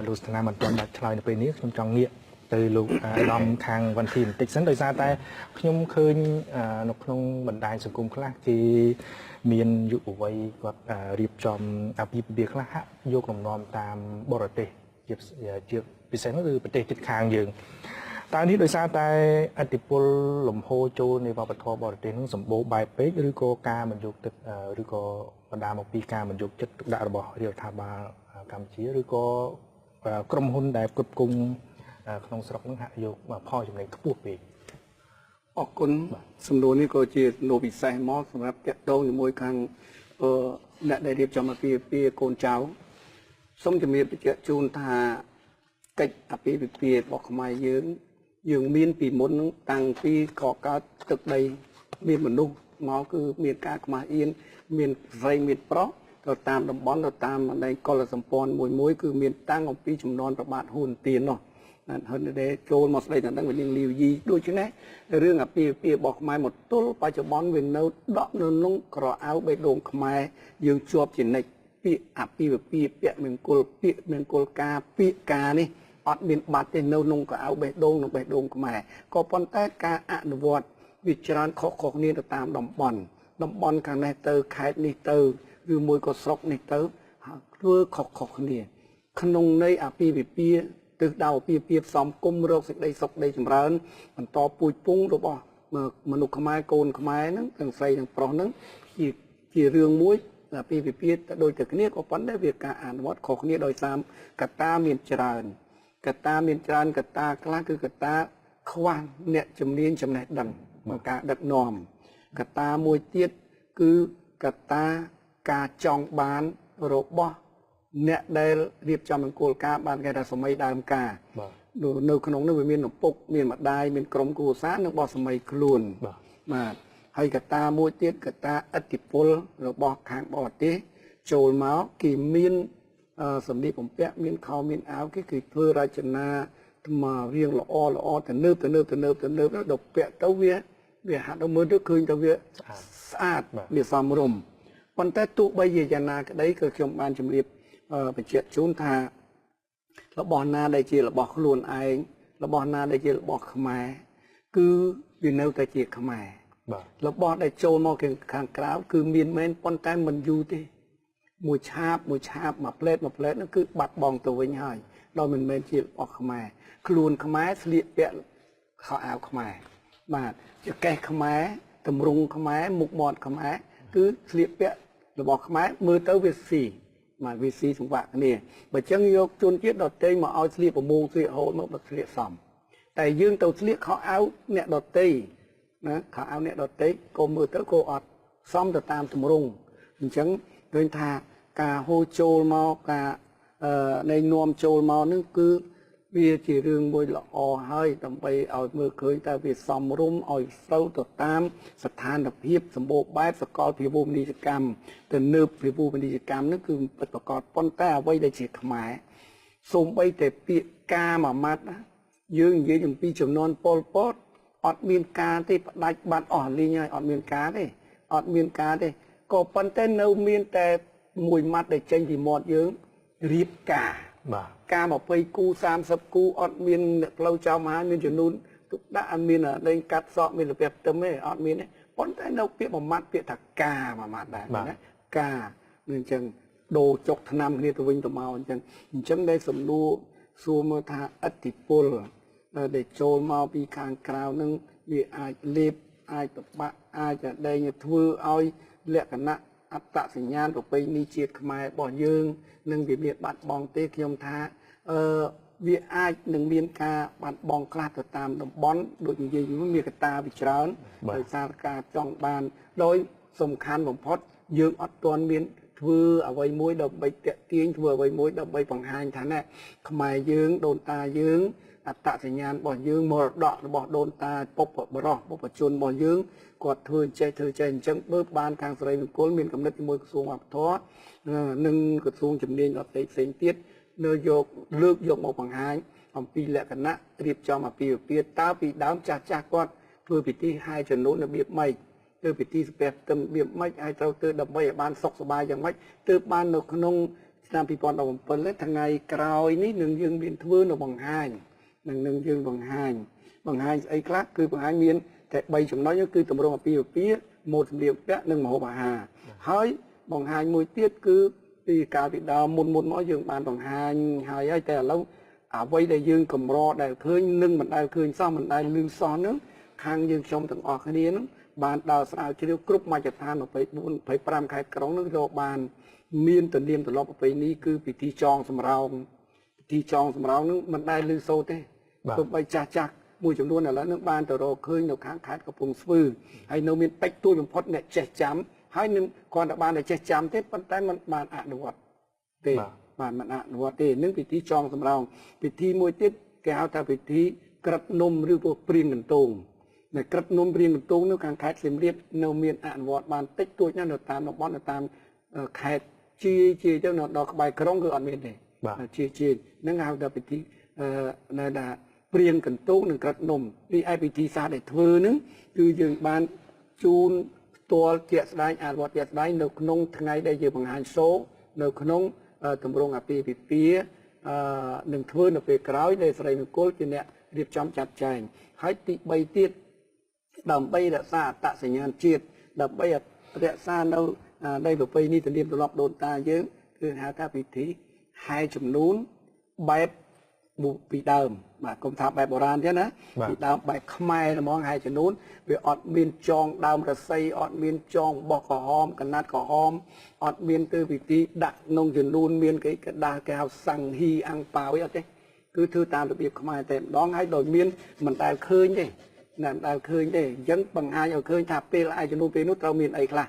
លោកស្ថានាមិនទាន់បានឆ្លើយនៅពេលនេះខ្ញុំចង់ងាក ទៅលោកអាដាមខាងវ៉ាន់ធីបន្តិចសិនដោយសារតែខ្ញុំឃើញនៅក្នុងបណ្ដាញសង្គមខ្លះគេមានយុវវ័យគាត់រៀបចំអាពាហ៍ពិពាហ៍ខ្លះហាក់យកលំនាំតាមបរទេសជាពិសេសនោះគឺប្រទេសជិតខាងយើងតើនេះដោយសារតែអតិពលលំហូរចូលនៃវប្បធម៌បរទេសនោះសម្បូរបែបពេកឬក៏ការមិនយកទឹកឬក៏បណ្ដាលមកពីការមិនយកចិត្តទុកដាក់របស់រដ្ឋាភិបាលកម្ពុជាឬក៏ក្រុមហ៊ុនដែលគ្រប់គ្រងក្នុងស្រុកនឹងហាក់យកផលចំណេញខ្ពស់ពេកអរគុណសំណួរនេះក៏ជាសំណួរពិសេសមកសម្រាប់តាក់ទងជាមួយខាងអ្នកដែលរៀបចំអាពាហ៍ពិពាហ៍កូនចៅសូមជំរាបបញ្ជាក់ជូនថាកិច្ចអាពាហ៍ពិពាហ៍របស់ខ្មែរយើងមានពីមុននឹងតាំងពីកកើតទឹកដីមានមនុស្សមកគឺមានការខ្មាស់អៀនមានស្រីមានប្រុសទៅតាមតំបន់ទៅតាមបណ្ដាញកុលសម្ព័ន្ធមួយគឺមានតាំងអំពីចំនួនប្របាទហ៊ុនទៀននោះហើយដែលចូលមកស្ដីដល់ហ្នឹងវានាងលាវយីដូច្នេះរឿងអាពាហ៍ពិពាហ៍របស់ខ្មែរមកទល់បច្ចុប្បន្នវានៅដក់នៅក្នុងក្រអៅបេះដូងខ្មែរយើងជាប់ជានិច្ចពាក្យអាពាហ៍ពិពាហ៍ពាក្យមង្គលពាក្យមង្គលការពាក្យការនេះអត់មានបាត់ទេនៅក្នុងក្រអៅបេះដូងក្នុងបេះដូងខ្មែរក៏ប៉ុន្តែការអនុវត្តវាច្រើនខុសគ្នាទៅតាមតំបន់ខាងនេះទៅខេត្តនេះទៅឬមួយក៏ស្រុកនេះទៅធ្វើខុសគ្នាក្នុងន័យអាពាហ៍ពិពាហ៍ទិសដៅអាពាហ៍ពិពាហ៍ផ្សំគុំរកសេចក្តីសុខដីចម្រើនបន្តពូជពង្សរបស់មនុស្សខ្មែរកូនខ្មែរហ្នឹងទាំងស្រីទាំងប្រុសហ្នឹងជារឿងមួយអាពាហ៍ពិពាហ៍ទៅដូចតែគ្នាក៏ប៉ុន្តែវាការអនុវត្តខុសគ្នាដោយសារកត្តាមានច្រើនកត្តាខ្លះគឺកត្តាខ្វះអ្នកជំនាញចំណេះដឹងក្នុងការដឹកនាំកត្តាមួយទៀតគឺកត្តាការចង់បានរបស់អ្នកដែលរៀបចំមង្គលការបានគេថាសម័យដើមការនៅក្នុងនោះវាមានឪពុកមានម្ដាយមានក្រុមគ្រួសារនិងបោះសម័យខ្លួនបាទហើយកត្តាមួយទៀតកត្តាឥទ្ធិពលរបស់ខាងបរទេសចូលមកគេមានសម្លៀកបំពាក់មានខោមានអាវគេគឺធ្វើរចនាមករៀងល្អទៅនើបដល់ពាក់ទៅវាហាក់ទៅមើលទៅឃើញទៅវាស្អាតវាសមរម្យប៉ុន្តែទោះបីជាយ៉ាងណាក្តីក៏ខ្ញុំបានជម្រាបបញ្ជាក់ជូនថារបស់ណាដែលជារបស់ខ្លួនឯងរបស់ណាដែលជារបស់ខ្មែរគឺវានៅតែជាខ្មែររបស់ដែលចូលមកខាងក្រៅគឺមានមែនប៉ុន្តែមិនយូរទេមួយឆាបមួយផ្លែតនោះគឺបាត់បង់ទៅវិញហើយដោយមិនមែនជារបស់ខ្មែរខ្លួនខ្មែរស្លៀកពាក់ខោអាវខ្មែរបាទជាកេះខ្មែរតម្រង់ខ្មែរមុខមាត់ខ្មែរគឺស្លៀកពាក់របស់ខ្មែរមើលទៅវាស៊ីមកវាស៊ីសង្វាក់គ្នាបើចឹងយកជនជាតិដតេមកឲ្យស្លៀកប្រមងស្លៀកហូតមកស្លៀកសមតែយើងទៅស្លៀកខោអាវអ្នកដតេណាខោអាវអ្នកដតេក៏មើលទៅក៏អត់សមទៅតាមទម្រង់អញ្ចឹងឃើញថាការហូរចូលមកការនៃនាំចូលមកនឹងគឺវាជារឿងមួយល្អហើយដើម្បីឲ្យមើលឃើញតើវាសមរម្យឲ្យស្រូវទៅតាមស្ថានភាពសម្បូរបែបសកលភាវូបនីយកម្មទៅនើបភាវូបនីយកម្មនឹងគឺពិតប្រាកដប៉ុន្តែអ្វីដែលជាខ្មែរសូម្បីតែពាក្យការមួយម៉ាត់យើងនិយាយអំពីចំនួនប៉ុលពតអត់មានការទេផ្ដាច់បាត់អស់លីងហើយអត់មានការទេក៏ប៉ុន្តែនៅមានតែមួយម៉ាត់ដែលចេញពីមាត់យើងរៀបការបាទការ20គូ30គូអត់មានផ្លូវចោលមហាមានចំនួនទុកដាក់អត់មានដេញកាត់សក់មានរបៀបទឹមទេអត់មានទេប៉ុន្តែនៅពាក្យមួយម៉ាត់ពាក្យថាការមួយម៉ាត់ដែរណាការនឹងអញ្ចឹងដូរចុកឆ្នាំគ្នាទៅវិញទៅមកអញ្ចឹងដែលសំណួរសួរមើលថាឥទ្ធិពលដែលចូលមកពីខាងក្រៅនឹងវាអាចលេបអាចតបាក់អាចដែងធ្វើឲ្យលក្ខណៈអត្តសញ្ញាណប្រពៃណីជាតិខ្មែររបស់យើងនឹងវាមានបាត់បង់ទេខ្ញុំថាវាអាចនឹងមានការបាត់បង់ខ្លះទៅតាមតំបន់ដូចនិយាយមានកត្តាវិច្រើនដោយសារការចង់បានដោយសំខាន់បំផុតយើងអត់ទាន់មានធ្វើអ្វីមួយដើម្បីតាក់ទាញធ្វើអ្វីមួយដើម្បីបង្ហាញថាណែខ្មែរយើងដូនតាយើងអត្តសញ្ញាណរបស់យើងមរតករបស់ដូនតាពុព្វបុរសពុព្វជនរបស់យើងគាត់ធ្វើចេះអញ្ចឹងបើបានខាងសេរីមង្គលមានកំណត់ជាមួយក្រសួងវប្បធម៌និងក្រសួងជំនាញដទៃផ្សេងទៀតលើកយកមកបង្ហាញអំពីលក្ខណៈរៀបចំអាពាហ៍ពិពាហ៍តើពីដើមចាស់គាត់ធ្វើពិធីហែចំនួនរបៀបម៉េចធ្វើពិធីស្ពះផ្ទឹមរបៀបម៉េចឲ្យត្រូវទៅដើម្បីឲ្យបានសុខសប្បាយយ៉ាងម៉េចទើបបាននៅក្នុងឆ្នាំ2017ថ្ងៃក្រោយនេះនឹងយើងមានធ្វើនៅបង្ហាញ នឹងយើងបង្ហាញស្អីខ្លះគឺបង្ហាញមានតែ3ចំណុចគឺតម្រង់អាពាហ៍ពិពាហ៍ម៉ូដសម្លៀកបំពាក់និងម្ហូបអាហារហើយបង្ហាញមួយទៀតគឺពីកាលពីដើមមុនមកយើងបានបង្ហាញហើយតែឥឡូវអ្វីដែលយើងកម្រដែលឃើញនិងមិនដែលឃើញសោះមិនដែលលឺសោះហ្នឹងខាងយើងខ្ញុំទាំងអស់គ្នាហ្នឹងបានដើរស្រាវជ្រាវគ្រប់មជ្ឈដ្ឋាន24 25ខេត្តក្រុងហ្នឹងរកបានមានទំនៀមទម្លាប់ប្រពៃណីគឺពិធីចងសម្រោងហ្នឹងមិនដែលលឺសូរទេទោះបីចាស់មួយចំនួនឥឡូវនឹងបានទៅរកឃើញនៅខាងខេត្តកំពង់ស្ពឺហើយនៅមានតិចតួចបំផុតអ្នកចេះចាំហើយនឹងគ្រាន់តែបានតែចេះចាំទេប៉ុន្តែมันបានអនុវត្តទេបានមិនអនុវត្តទេនឹងពិធីចងសម្រោងពិធីមួយទៀតគេហៅថាពិធីក្រិតនំឬក៏ព្រៀងកន្ទងនៅក្រិតនំព្រៀងកន្ទងនៅខាងខេត្តសៀមរាបនៅមានអនុវត្តបានតិចតួចណាស់នៅតាមតំបន់នៅតាមខេត្តជាទៅដល់ក្បែរក្រុងគឺអត់មានទេជានឹងហៅថាពិធីនៅថាព្រៀងកន្ទងនិងក្រិតនំពីឯពិធីសាស្ត្រដែលធ្វើហ្នឹងគឺយើងបានជូនផ្ទាល់ជាក់ស្ដែងអនុវត្តជាក់ស្ដែងនៅក្នុងថ្ងៃដែលយើងបង្ហាញសូនៅក្នុងទម្រង់អាពាហ៍ពិពាហ៍នឹងធ្វើនៅពេលក្រោយដែលស្រីមង្គលជាអ្នករៀបចំចាត់ចែងហើយទី3ទៀតដើម្បីរក្សាអត្តសញ្ញាណជាតិដើម្បីរក្សានៅនៃប្រពៃណីទំនៀមទម្លាប់ដូនតាយើងគឺហៅថាពិធីហែជំនូនបែបពីដើមបាទគុំថាបែបបុរាណទេណាពីដើមបែបខ្មែរហ្មងហែជំនូនវាអត់មានចងដើមរស័យអត់មានចងបោះក្រហមកណាត់ក្រហមអត់មានទៅពិធីដាក់ក្នុងជំនូនមានគេកដាស់គេហៅសង្ហីអាំងប៉ាវអីអត់ទេគឺធ្វើតាមរបៀបខ្មែរតែម្ដងហើយដោយមានមិនដែលឃើញទេមិនដែលឃើញទេអញ្ចឹងបង្ហាញឲ្យឃើញថាពេលឯជំនូនពេលនោះត្រូវមានអីខ្លះ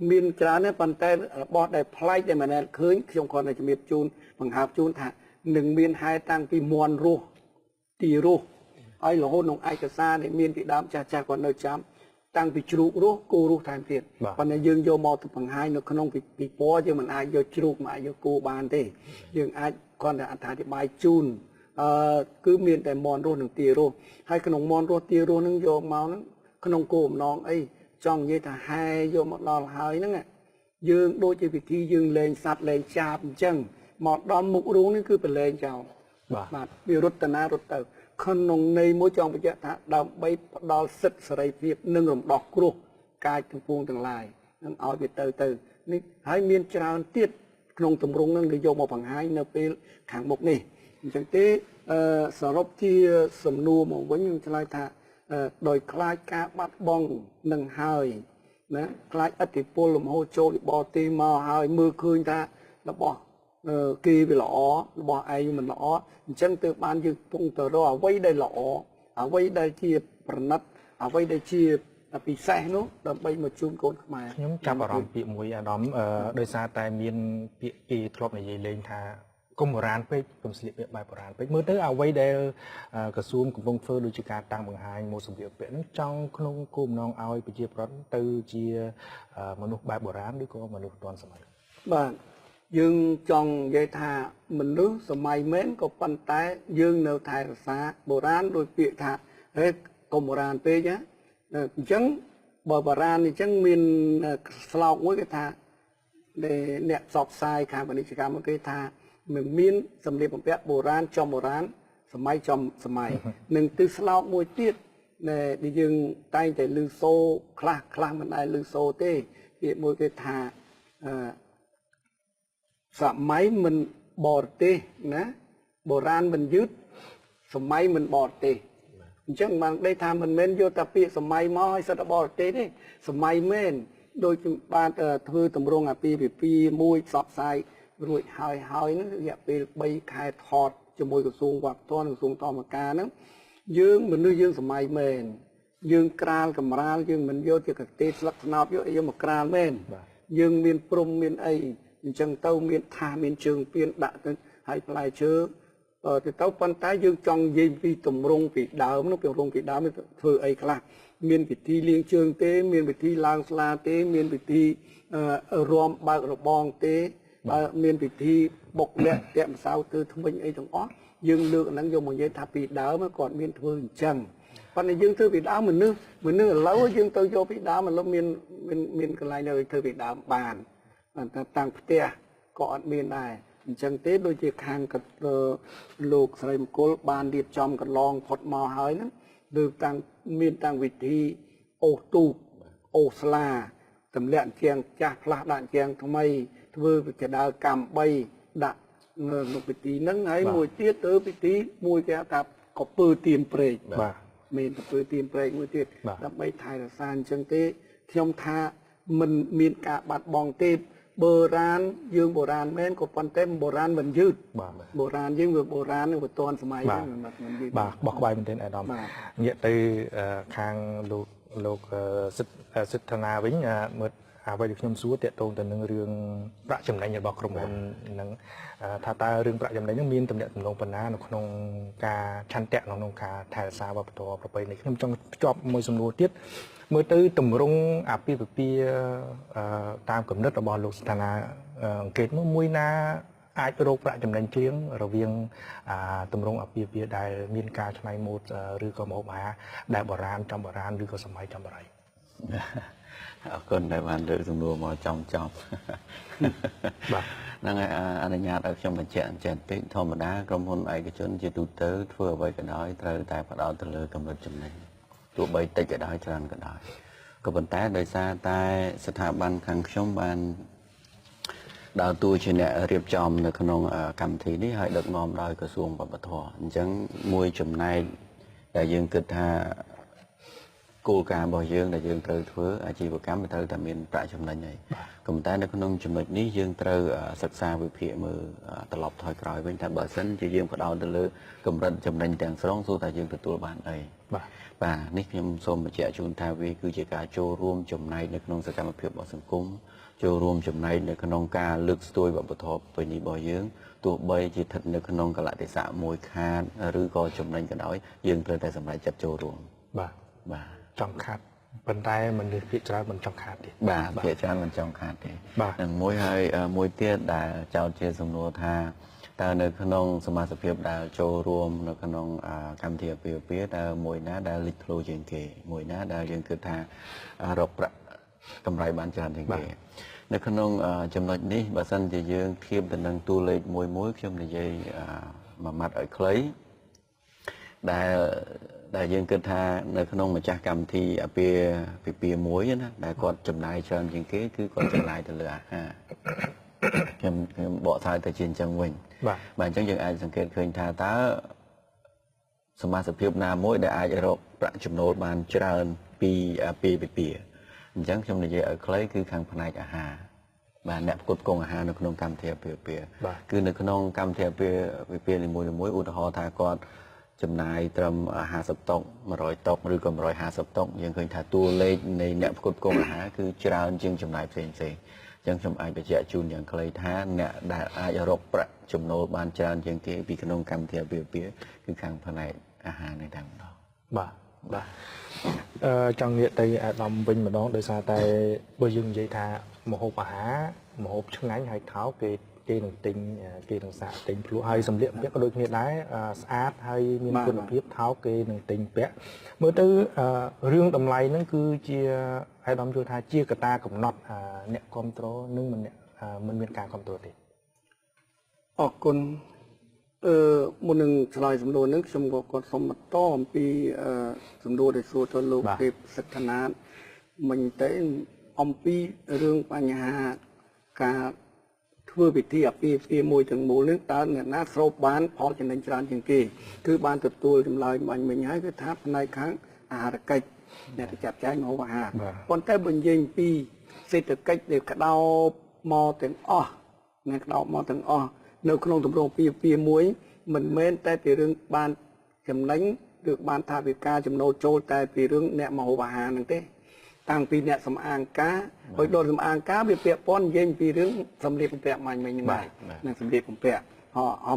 មានច្រើនទេប៉ុន្តែរបស់ដែលប្លែកដែលមិនដែលឃើញខ្ញុំគ្រាន់តែជំរាបជូនបង្ហើបជូនថានឹងមានហែតាំងពីមន់រស់ទីរស់ហើយរហូតក្នុងឯកសារដែលមានពីដើមចាស់គាត់នៅចាំតាំងពីជ្រូករស់គោរស់ថែមទៀតប៉ុន្តែយើងយកមកទៅបង្ហាញនៅក្នុងពិព័រណ៍យើងមិនអាចយកជ្រូកមកយកគោបានទេយើងអាចគ្រាន់តែអត្ថាធិប្បាយជូនគឺមានតែមន់រស់និងទីរស់ហើយក្នុងមន់រស់ទីរស់នឹងយកមកហ្នឹងក្នុងគោលបំណងអីចង់និយាយថាហែយកមកដល់ហើយហ្នឹងយើងដូចជាពិធីយើងលេងសត្វលេងចាបអញ្ចឹងមកដល់មុខរូងនេះគឺប្រឡែងចោលបាទវារត់តាណារត់ទៅក្នុងន័យមួយចង់បញ្ជាក់ថាដើម្បីផ្ដល់សិទ្ធិសេរីភាពនិងរំដោះគ្រោះកាយទាំងពួងទាំងឡាយនឹងឲ្យវាទៅនេះហើយមានច្រើនទៀតក្នុងទម្រង់នឹងដែលយកមកបង្ហាញនៅពេលខាងមុខនេះអញ្ចឹងទេសរុបជាសំណួរមកវិញខ្ញុំឆ្លើយថាដោយខ្លាចការបាត់បង់នឹងហើយណាខ្លាចឥទ្ធិពលលំហូរចូលពីបរទេសមកហើយមើលឃើញថារបស់គេវាល្អរបស់ឯងមិនល្អអញ្ចឹងទើបបានយើងពងទៅរកអ្វីដែលល្អអ្វីដែលជាប្រណិតអ្វីដែលជាពិសេសនោះដើម្បីមកជូនកូនខ្មែរខ្ញុំចាប់អារម្មណ៍ពាក្យមួយអាដាមដោយសារតែមានពាក្យគេធ្លាប់និយាយលេងថាកុំបុរាណពេកកុំស្លៀកពាក់បែបបុរាណពេកមើលទៅអ្វីដែលក្រសួងកំពុងធ្វើដូចជាការតាំងបង្ហាញម៉ូដសម្លៀកបំពាក់ហ្នឹងចង់ក្នុងគោលបំណងឲ្យប្រជាប្រដ្ឋទៅជាមនុស្សបែបបុរាណឬក៏មនុស្សទាន់សម័យបាទយើងចង់និយាយថាមនុស្សសម័យមែនក៏ប៉ុន្តែយើងនៅថែរក្សាបុរាណដោយពាក្យថាហេកុំបុរាណពេកណាអញ្ចឹងបើបុរាណអញ្ចឹងមានស្លោកមួយគេថាអ្នកផ្សព្វផ្សាយខាងពាណិជ្ជកម្មគេថាមិនមានសម្លៀកបំពាក់បុរាណចំបុរាណសម័យចំសម័យនឹងទិស្លោកមួយទៀតដែលយើងតែងតែឮសូរខ្លះមិនដែលឮសូរទេពាក្យមួយគេថាសម័យមិនបរទេសណាបុរាណមិនយឺតសម័យមិនបរទេសអញ្ចឹងបានដេកថាមិនមែនយកតែពាក្យសម័យមកឲ្យសិតបរទេសទេសម័យមែនដូចបានធ្វើតម្រង់អាពាហ៍ពិពាហ៍មួយផ្សព្វផ្សាយរួចហើយហ្នឹងរយៈពេល3ខែថតជាមួយក្រសួងវប្បធម៌និងក្រសួងធម្មការហ្នឹងយើងមនុស្សយើងសម័យមែនយើងក្រាលកម្រាលយើងមិនយកជាកទេស្លឹកស្នោតយកមកក្រាលមែនយើងមានព្រំមានអីអញ្ចឹងទៅមានថាមានជើងពៀនដាក់ទៅហើយផ្លែឈើទៅប៉ុន្តែយើងចង់និយាយពីទម្រង់ពីដើមនោះទម្រង់ពីដើមធ្វើអីខ្លះមានពិធីលាងជើងទេមានពិធីឡើងស្លាទេមានពិធីរាំបើករបងទេបើមានពិធីបុកលាក់តាក់ម្សៅទៅថ្មិញអីទាំងអស់យើងលើកហ្នឹងយកមកនិយាយថាពីដើមគាត់មានធ្វើអញ្ចឹងប៉ុន្តែយើងធ្វើពីដើមមនុស្សឥឡូវយើងទៅយកពីដើមឥឡូវមានកន្លែងនៅធ្វើពីដើមបានតាំងផ្ទះក៏អត់មានដែរ ចឹងទេដូចជាខាងក៏លោកស្រីមង្គលបានរៀបចំកន្លងផុតមកហើយហ្នឹងលើតាំងមានតាំងវិធីអូសទូកអូសស្លាតម្លាក់ជាងចាស់ផ្លាស់ដាក់ជាងថ្មីធ្វើវិធីដើកម្ម3ដាក់នៅពិធីហ្នឹងហើយមួយទៀតទៅពិធីមួយគេថាកពើទៀនព្រែក បាទ មានកពើទៀនព្រែកមួយទៀតដើម្បីថែរក្សាអញ្ចឹងទេខ្ញុំថាមិនមានការបាត់បង់ទេបុរាណយើងបុរាណមែនក៏ប៉ុន្តែបុរាណមិនយឺត បាទ បុរាណយើងវាបុរាណនឹងវាទាន់សម័យហ្នឹងមិនយឺត បាទបោះក្បាយមែនទែនអាដាម បាទ ងាកទៅខាងលោកសិទ្ធនាវិញមើលអ្វីដែលខ្ញុំសួរតាក់ទងទៅនឹងរឿងប្រាក់ចំណេញរបស់ក្រុមហ៊ុននឹងថាតើរឿងប្រាក់ចំណេញនឹងមានទំនាក់ទំនងប៉ុណ្ណានៅក្នុងការឆន្ទៈក្នុងការថែរក្សាវប្បធម៌ប្រពៃណីខ្ញុំចង់ភ្ជាប់មួយសំណួរទៀតមើលទៅតម្រង់អាពាហ៍ពិពាហ៍តាមគំនិតរបស់លោកសិទ្ធនាអង្កេតមួយណាអាចរកប្រាក់ចំណេញជាងរវាងតម្រង់អាពាហ៍ពិពាហ៍ដែលមានការច្នៃម៉ូដឬក៏ម្ហូបអាហារដែលបុរាណចំបុរាណឬក៏សម័យចំបុរាណ អរគុណដែលបានលើកសំណួរមកចំ បាទ ហ្នឹងហើយអនុញ្ញាតឲ្យខ្ញុំបញ្ជាក់អញ្ចឹងពេកធម្មតាក្រុមហ៊ុនឯកជនជាទូទៅធ្វើអ្វីក៏ដោយត្រូវតែផ្ដោតទៅលើកម្រិតចំណេញទោះបីតិចក៏ដោយច្រើនក៏ដោយក៏ប៉ុន្តែដោយសារតែស្ថាប័នខាងខ្ញុំបានដើរតួជាអ្នករៀបចំនៅក្នុងកម្មវិធីនេះហើយដឹកនាំដោយក្រសួងវប្បធម៌អញ្ចឹងមួយចំណែកដែលយើងគិតថាគោលការណ៍របស់យើងដែលយើងត្រូវធ្វើអាជីវកម្មត្រូវតែមានប្រាក់ចំណេញហើយក៏ប៉ុន្តែនៅក្នុងចំណុចនេះយើងត្រូវសិក្សាវិភាគមើលត្រឡប់ថយក្រោយវិញថាបើសិនជាយើងផ្ដោតទៅលើកម្រិតចំណេញទាំងស្រុងសួរថាយើងទទួលបានអី បាទនេះខ្ញុំសូមបញ្ជាក់ជូនថាវាគឺជាការចូលរួមចំណែកនៅក្នុងសកម្មភាពរបស់សង្គមចូលរួមចំណែកនៅក្នុងការលើកស្ទួយវប្បធម៌ប្រពៃណីរបស់យើងទោះបីជាស្ថិតនៅក្នុងកលៈទេសៈមួយខាតឬក៏ចំណេញក៏ដោយយើងត្រូវតែសម្រេចចិត្តចូលរួម បាទ បាទ ចង់ខាត់ប៉ុន្តែមនុស្សភាគច្រើនមិនចង់ខាត់ទេ បាទភាគច្រើនមិនចង់ខាតទេ បាទ និងមួយហើយមួយទៀតដែលចោទជាសំណួរថាតើនៅក្នុងសមាជិកភាពដែលចូលរួមនៅក្នុងកម្មវិធីអាពាហ៍ពិពាហ៍តើមួយណាដែលលេចធ្លោជាងគេមួយណាដែលយើងគិតថារកប្រាក់កម្រៃបានច្រើនជាងគេនៅក្នុងចំណុចនេះបើសិនជាយើងធៀបទៅនឹងតួលេខមួយខ្ញុំនិយាយមួយម៉ាត់ឲ្យខ្លីដែលយើងគិតថានៅក្នុងម្ចាស់កម្មវិធីអាពាហ៍ពិពាហ៍មួយណាដែលគាត់ចំណាយច្រើនជាងគេគឺគាត់ចំណាយទៅលើអាហារខ្ញុំបកស្រាយទៅជាអញ្ចឹងវិញ បាទអញ្ចឹងយើងអាចសង្កេតឃើញថាតើសមាជិកភាពណាមួយដែលអាចរកប្រាក់ចំណូលបានច្រើនពីអាពាហ៍ពិពាហ៍អញ្ចឹងខ្ញុំនិយាយឲ្យខ្លីគឺខាងផ្នែកអាហារបាទអ្នកផ្គត់ផ្គង់អាហារនៅក្នុងកម្មវិធីអាពាហ៍ពិពាហ៍គឺនៅក្នុងកម្មវិធីអាពាហ៍ពិពាហ៍នីមួយៗឧទាហរណ៍ថាគាត់ចំណាយត្រឹម50តុក100តុកឬក៏150តុកយើងឃើញថាតួលេខនៃអ្នកផ្គត់ផ្គង់អាហារគឺច្រើនជាងចំណាយផ្សេងៗចឹងខ្ញុំអាចបញ្ជាក់ជូនយ៉ាងខ្លីថាអ្នកដែលអាចរកប្រាក់ចំណូលបានច្រើនជាងគេពីក្នុងកម្មវិធីអាពាហ៍ពិពាហ៍គឺខាងផ្នែកអាហារនេះតែម្ដង បាទចង់ងាកទៅអាដាមវិញម្ដងដោយសារតែបើយើងនិយាយថាម្ហូបអាហារម្ហូបឆ្ងាញ់ហើយថោកគេនឹងទិញគេនឹងសាកទិញភ្លក់ហើយសម្លៀកបំពាក់ក៏ដូចគ្នាដែរស្អាតហើយមានគុណភាពថោកគេនឹងទិញពាក់មើលទៅរឿងតម្លៃហ្នឹងគឺជាអាដាមយល់ថាជាកត្តាកំណត់អ្នកគ្រប់គ្រងនិងមិនមានការគ្រប់គ្រងទេ អរគុណមុននឹងឆ្លើយសំណួរហ្នឹងខ្ញុំក៏គាត់សូមបន្តអំពីសំណួរដែលសួរទៅលោកទេពសិទ្ធនាមិញទៅអំពីរឿងបញ្ហាការធ្វើពិធីអាពាហ៍ពិពាហ៍មួយទាំងមូលនេះតើអ្នកណាស្រូបបានផលចំណេញច្រើនជាងគេគឺបានទទួលចម្លើយបាញ់មិញហើយគឺថាផ្នែកខាងអាហារកិច្ចអ្នកទៅចាត់ចែងម្ហូបអាហារប៉ុន្តែបើនិយាយពីសេដ្ឋកិច្ចដែលក្តោបមកទាំងអស់អ្នកក្តោបមកទាំងអស់នៅក្នុងទម្រង់អាពាហ៍ពិពាហ៍មួយមិនមែនតែពីរឿងបានចំណេញឬបានថាវិការចំណូលចូលតែពីរឿងអ្នកម្ហូបអាហារហ្នឹងទេតាំងពីអ្នកសម្អាងការហើយដល់សម្អាងការវាពាក់ព័ន្ធនិយាយពីរឿងសម្លៀកបំពាក់មាញ់មិញហ្នឹងដែរនិងសម្លៀកបំពាក់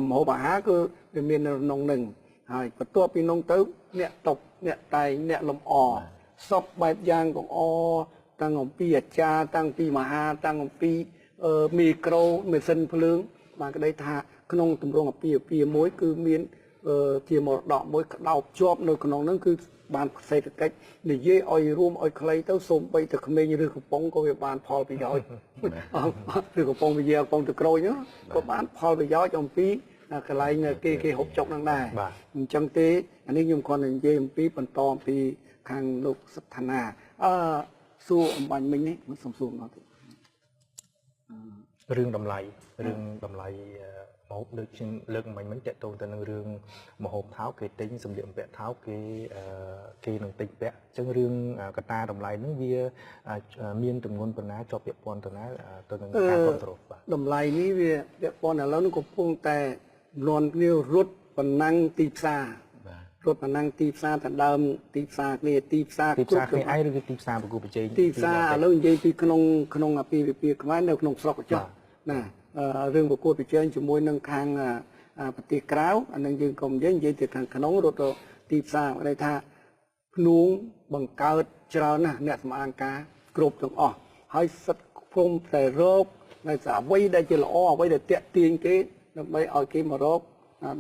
ម្ហូបអាហារគឺវាមាននៅក្នុងហ្នឹងហើយបន្ទាប់ពីនោះទៅអ្នកតុបអ្នកតែងអ្នកលំអសពបែបយ៉ាងទាំងអតាំងអំពីអាចារ្យតាំងពីមហាតាំងអំពីមីក្រូម៉ាស៊ីនភ្លើងបានក្តីថាក្នុងទម្រង់អាពាហ៍ពិពាហ៍មួយគឺមាន ជាមរតកមួយក្តោបជាប់នៅក្នុងហ្នឹងគឺបានសេដ្ឋកិច្ចនិយាយឲ្យរួមឲ្យខ្លីទៅសូមបីតែក្មេងឬកំប៉ុងក៏វាបានផលប្រយោជន៍ឬកំប៉ុងវិជាកំប៉ុងទៅក្រូចហ្នឹងក៏បានផលប្រយោជន៍អំពីកន្លែងគេហូបចុកហ្នឹងដែរអញ្ចឹងទេអានេះខ្ញុំគ្រាន់តែនិយាយអំពីបន្តអំពីខាងលោកសត្ថាណាសួរអំបញ្ញមិញនេះមិនសំសួរមកទេរឿងតម្លៃមហូបលើកខ្ញុំលើកមិញតកតងទៅនឹងរឿងមហូបថោកគេទិញសម្លៀកបំពាក់ថោកគេនឹងទិញពាក់អញ្ចឹងរឿងកត្តាតម្លៃហ្នឹងវាមានទម្ងន់ប៉ុណ្ណាជាប់ពាក់ព័ន្ធទៅណាទៅនឹងការគ្រប់គ្រងបាទតម្លៃនេះវាពាក់ព័ន្ធឥឡូវនេះកំពុងតែលន់គ្នារត់ប៉ុណ្ណឹងទីផ្សាររត់ប៉ុណ្ណឹងទីផ្សារទៅដើមទីផ្សារគ្នាទីផ្សារគ្រប់គ្នាឯងឬទីផ្សារប្រគល់ប្រជែងទីផ្សារឥឡូវនិយាយពីក្នុងអាពាហ៍ពិពាហ៍ខ្មែរនៅក្នុងស្រុកចុះណារឿងប្រកួតប្រជែងជាមួយនឹងខាងប្រទេសក្រៅអានឹងយើងកុំនិយាយទៅខាងក្នុងរត់ទៅទីផ្សារន័យថាភ្នួងបង្កើតច្រើនណាស់អ្នកសម្អាងការគ្រប់ទាំងអស់ហើយសិតព្រមតែរកនៅស្អ្វីដែលជាល្អអ្វីដែលតាក់ទាញគេដើម្បីឲ្យគេមករក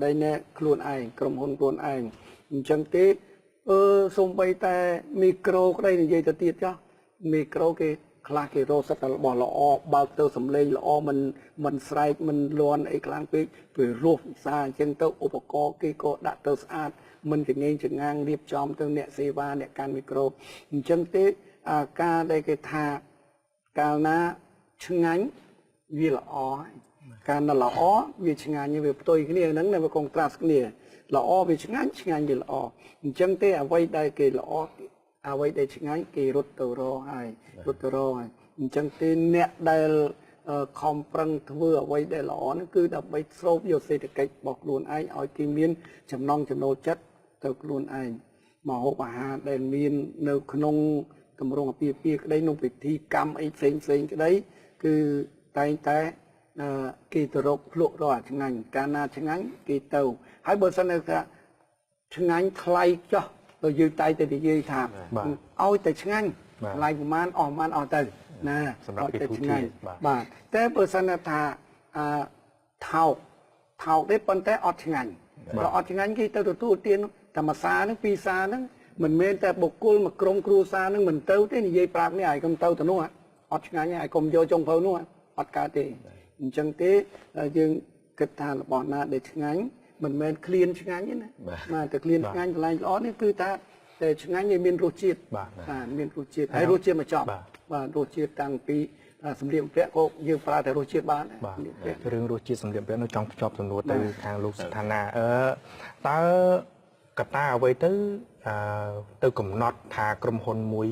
ដែលអ្នកខ្លួនឯងក្រុមហ៊ុនខ្លួនឯងអញ្ចឹងទេសូម្បីតែមីក្រូក្តីនិយាយទៅទៀតចុះមីក្រូគេខ្លះគេរកសិតតែរបស់ល្អបើកទៅសំឡេងល្អមិនស្រែកមិនលន់អីខ្លាំងពេកពេលរស់វិសាអញ្ចឹងទៅឧបករណ៍គេក៏ដាក់ទៅស្អាតមិនចងេងចងាងរៀបចំទៅអ្នកសេវាអ្នកកាន់មីក្រូអញ្ចឹងទេការដែលគេថាកាលណាឆ្ងាញ់វាល្អការណាល្អវាឆ្ងាញ់វាផ្ទុយគ្នាហ្នឹងវាកុងត្រាសគ្នាល្អវាឆ្ងាញ់វាល្អអញ្ចឹងទេអ្វីដែលគេល្អអ្វីដែលឆ្ងាញ់គេរត់ទៅរកហើយអញ្ចឹងទេអ្នកដែលខំប្រឹងធ្វើអ្វីដែលល្អនោះគឺដើម្បីស្រូបយកសេដ្ឋកិច្ចរបស់ខ្លួនឯងឲ្យគេមានចំណង់ចំណូលចិត្តទៅខ្លួនឯងមកហូបអាហារដែលមាននៅក្នុងទម្រង់អាពាហ៍ពិពាហ៍ក្តីក្នុងពិធីកម្មអីផ្សេងក្តីគឺតែងតែគេទៅរកភ្លក់រកឆ្ងាញ់កាលណាឆ្ងាញ់គេទៅហើយបើសិនថាឆ្ងាញ់ថ្លៃចោះទៅយើងតែនិយាយថាឲ្យតែឆ្ងាញ់ថ្លៃប្រមាណអស់ទៅណាសម្រាប់គេឆ្ងាញ់បាទតែបើសិនថាថោកទេប៉ុន្តែអត់ឆ្ងាញ់បើអត់ឆ្ងាញ់គេទៅទទួលទានតែមួយសាហ្នឹងពីរសាហ្នឹងមិនមែនតែបុគ្គលមួយក្រុមគ្រួសារហ្នឹងមិនទៅទេនិយាយប្រាប់នេះឲ្យកុំទៅនោះអត់ឆ្ងាញ់ហើយកុំយកចុងភៅនោះអត់កើតទេអញ្ចឹងទេយើងគិតថារបស់ណាដែលឆ្ងាញ់មិនមែនក្លៀនឆ្ងាញ់ទេណាបាទតែក្លៀនឆ្ងាញ់កន្លែងល្អនេះគឺថាតែឆ្ងាញ់វាមានរសជាតិបាទមានរសជាតិហើយរសជាតិមកចប់បាទរសជាតិតាំងពីសម្លៀកបំពាក់ក៏យើងប្រើតែរសជាតិបានបាទរឿងរសជាតិសម្លៀកបំពាក់នោះចង់ភ្ជាប់សំណួរទៅខាងលោកស្ថានាតើកត្តាអ្វីទៅកំណត់ថាក្រុមហ៊ុនមួយ